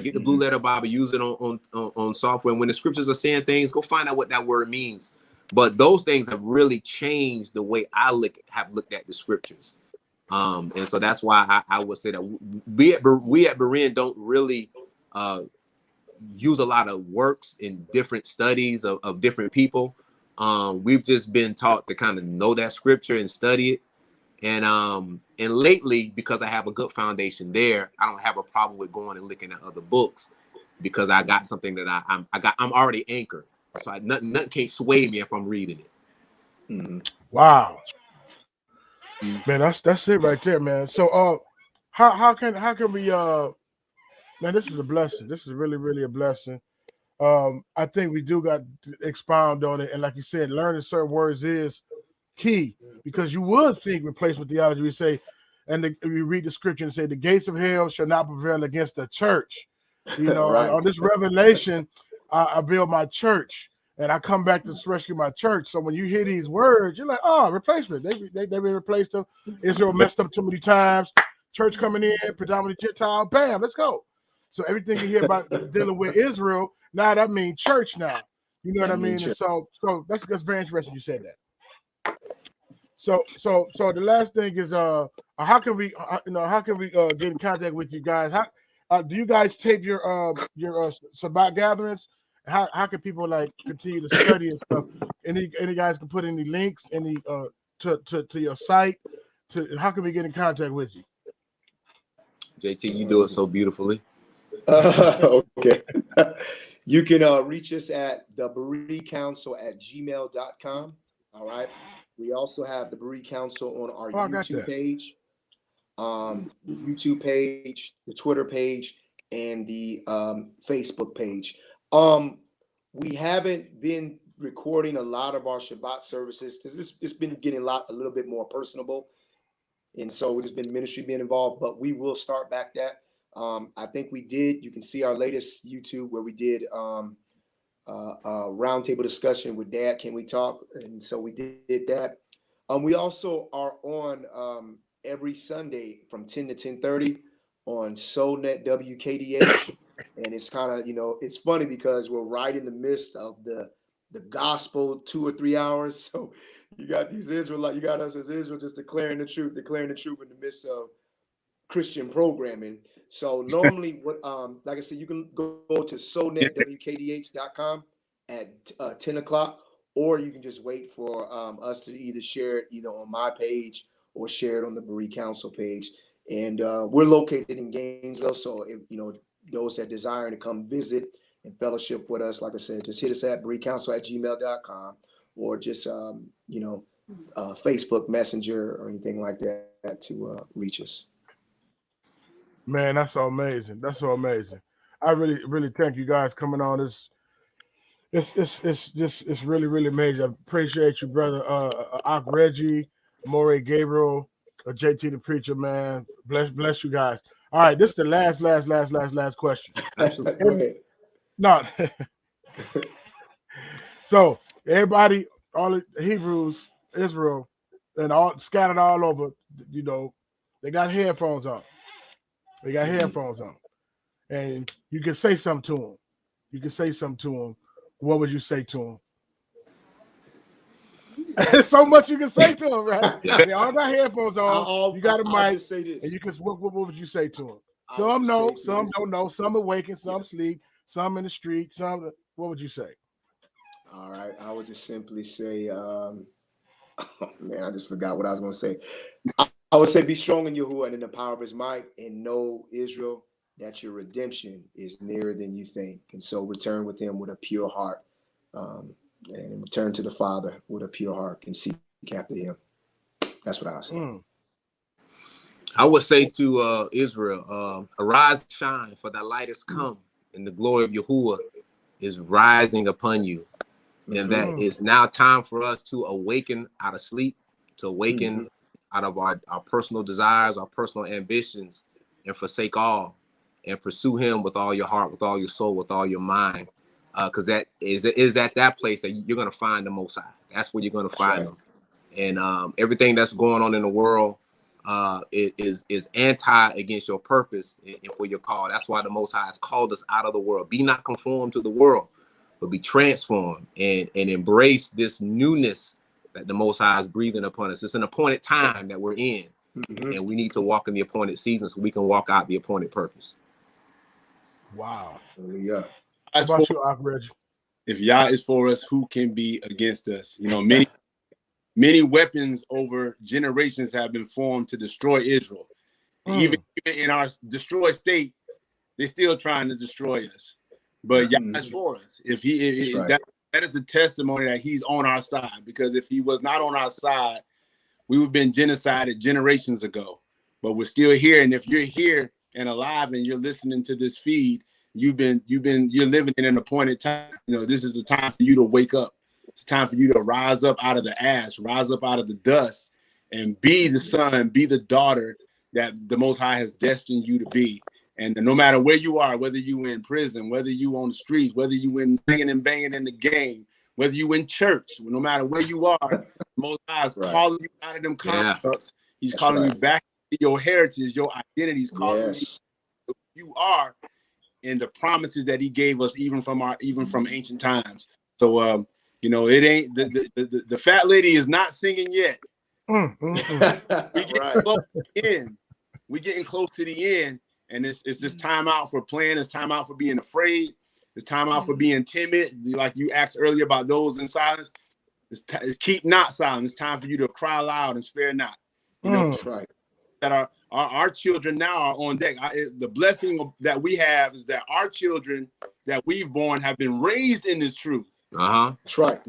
Get the blue letter Bible, use it on software. And when the scriptures are saying things, go find out what that word means. But those things have really changed the way I have looked at the scriptures. And so that's why I would say that we at Berean don't really use a lot of works in different studies of different people. We've just been taught to kind of know that scripture and study it. And lately, because I have a good foundation there, I don't have a problem with going and looking at other books because I got something that I'm already anchored. So nothing can't sway me if I'm reading it. Mm-hmm. Wow. Man, that's it right there, man. So how can we man, this is a blessing. This is really, really a blessing. I think we do got to expound on it. And like you said, learning certain words is key, because you would think replacement theology, we say, and we read the scripture and say, the gates of hell shall not prevail against the church. You know, Right. on this revelation, I build my church and I come back to rescue my church. So when you hear these words, you're like, oh, replacement. They replaced them. Israel messed up too many times. Church coming in, predominantly Gentile, bam, let's go. So everything you hear about dealing with Israel, now that means church now. You know what I mean? And so that's very interesting you said that. So the last thing is how can we get in contact with you guys? How do you guys tape your Shabbat gatherings? How can people like continue to study and stuff? Any guys can put any links to your site, and how can we get in contact with you? JT, you do it so beautifully. Okay. You can reach us at the bereacouncil@gmail.com. All right. We also have the Berean Council on our YouTube page, the Twitter page, and the Facebook page. We haven't been recording a lot of our Shabbat services because it's been getting a little bit more personable, and so it's been ministry being involved. But we will start back that. I think we did. You can see our latest YouTube where we did a roundtable discussion with Dad. Can we talk? And so we did that. We also are on every Sunday from 10 to 10:30 on SoulNet WKDH. And it's kind of, it's funny because we're right in the midst of the gospel 2 or 3 hours. So you got these Israelites, you got us as Israel just declaring the truth in the midst of Christian programming. So normally like I said, you can go to soulnetwkdh.com at 10 o'clock, or you can just wait for us to either share it either on my page or share it on the Berean Council page. And we're located in Gainesville, so if those that desire to come visit and fellowship with us, like I said, just hit us at bereacouncil@gmail.com, or just Facebook Messenger or anything like that to reach us. Man, that's so amazing. That's so amazing. I really, really thank you guys coming on. It's really, really amazing. I appreciate you, brother. Ak Reggie, Morey Gabriel, JT the Preacher, man. Bless you guys. All right, this is the last question. Absolutely. No. So everybody, all the Hebrews, Israel, and all scattered all over, they got headphones on. And you can say something to them. What would you say to them? There's so much you can say to them, right? They all got headphones on. You got a mic, say this. and you can. What would you say to them? Some know, some don't know. Some awaken, some sleep, some in the street. Some. What would you say? All right, I would just simply say, man, I just forgot what I was going to say. I would say, be strong in Yahuwah and in the power of his might, and know, Israel, that your redemption is nearer than you think. And so return with him with a pure heart, and return to the Father with a pure heart and seek after him. That's what I would say. I would say to Israel, arise and shine, for thy light has come, and the glory of Yahuwah is rising upon you. And that it's now time for us to awaken out of sleep, to awaken out of our personal desires, our personal ambitions, and forsake all, and pursue him with all your heart, with all your soul, with all your mind. Because that is at that place that you're going to find the Most High. That's where you're going to find them. And everything that's going on in the world is anti against your purpose and for your call. That's why the Most High has called us out of the world. Be not conformed to the world, but be transformed and embrace this newness that the Most High is breathing upon us. It's an appointed time that we're in, and we need to walk in the appointed season so we can walk out the appointed purpose. Wow. Yeah. about you, Ak Reggie? If Yah is for us, who can be against us? You know, many weapons over generations have been formed to destroy Israel. Even in our destroyed state, they're still trying to destroy us. But Yah is for us. If that is the testimony that he's on our side. Because if he was not on our side, we would have been genocided generations ago. But we're still here. And if you're here and alive and you're listening to this feed, you're living in an appointed time. You know, this is the time for you to wake up. It's time for you to rise up out of the ash, rise up out of the dust, and be the son, be the daughter that the Most High has destined you to be. And no matter where you are, whether you in prison, whether you on the streets, whether you in singing and banging in the game, whether you in church, no matter where you are, the Most High is calling you out of them constructs. He's calling you back to your heritage, your identity. He's calling you who you are, and the promises that he gave us even from ancient times. So you know, it ain't the fat lady is not singing yet. We getting close to the end. We getting close to the end, and it's just time out for playing. It's time out for being afraid. It's time out for being timid. Like you asked earlier about those in silence. It's keep not silent. It's time for you to cry loud and spare not. You know, that's right. That our children now are on deck. The blessing that we have is that our children that we've born have been raised in this truth. That's right.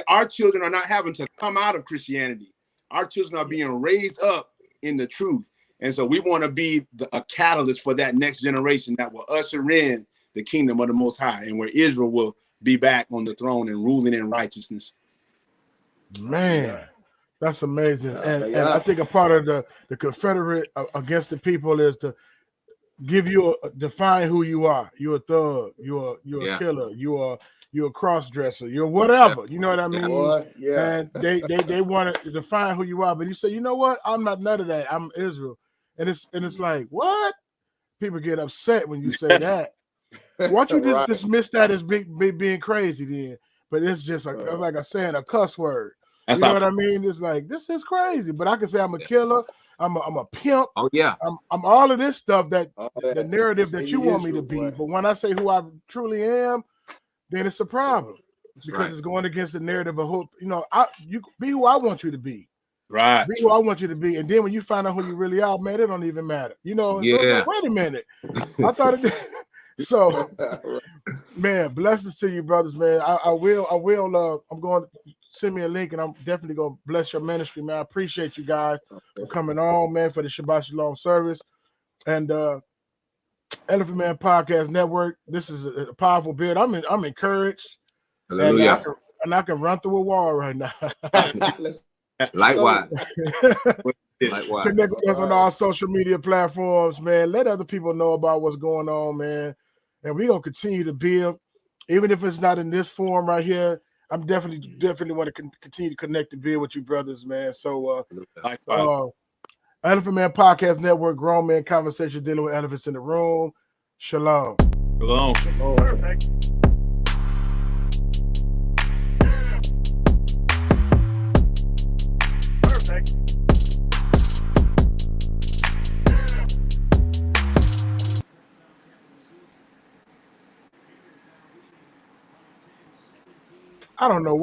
Our children are not having to come out of Christianity. Our children are being raised up in the truth. And so we want to be a catalyst for that next generation that will usher in the kingdom of the Most High, and where Israel will be back on the throne and ruling in righteousness. Man, that's amazing. And I think a part of the Confederate against the people is to give you define who you are. You're a thug. You're a killer. You're a cross-dresser. You're whatever. You know what I mean? And they want to define who you are, but you say, you know what? I'm not none of that. I'm Israel. And it's like, what? People get upset when you say that. Why don't you just dismiss that as being crazy then? But it's just like I said, a cuss word. You know what I mean? It's like, this is crazy. But I can say I'm a killer. I'm a pimp. Oh yeah. I'm all of this stuff that the narrative that you want me to be. But when I say who I truly am, then it's a problem. Because it's going against the narrative of who, you know, you be who I want you to be. Right. Be who I want you to be. And then when you find out who you really are, man, it don't even matter. You know, so like, wait a minute. I thought it did. So man, blessings to you, brothers, man. I will I'm going to send me a link, and I'm definitely going to bless your ministry, man. I appreciate you guys for coming on, man, for the Shabbat Shalom service. And Elephant Man Podcast Network, this is a powerful build. I'm encouraged. Hallelujah. And I can run through a wall right now. Likewise. Connect with us on all social media platforms, man. Let other people know about what's going on, man. And we're going to continue to build, even if it's not in this form right here. I'm definitely want to continue to connect and build with you brothers, man. So Elephant Man Podcast Network, Grown Man Conversation dealing with elephants in the room. Shalom. Shalom. Perfect. I don't know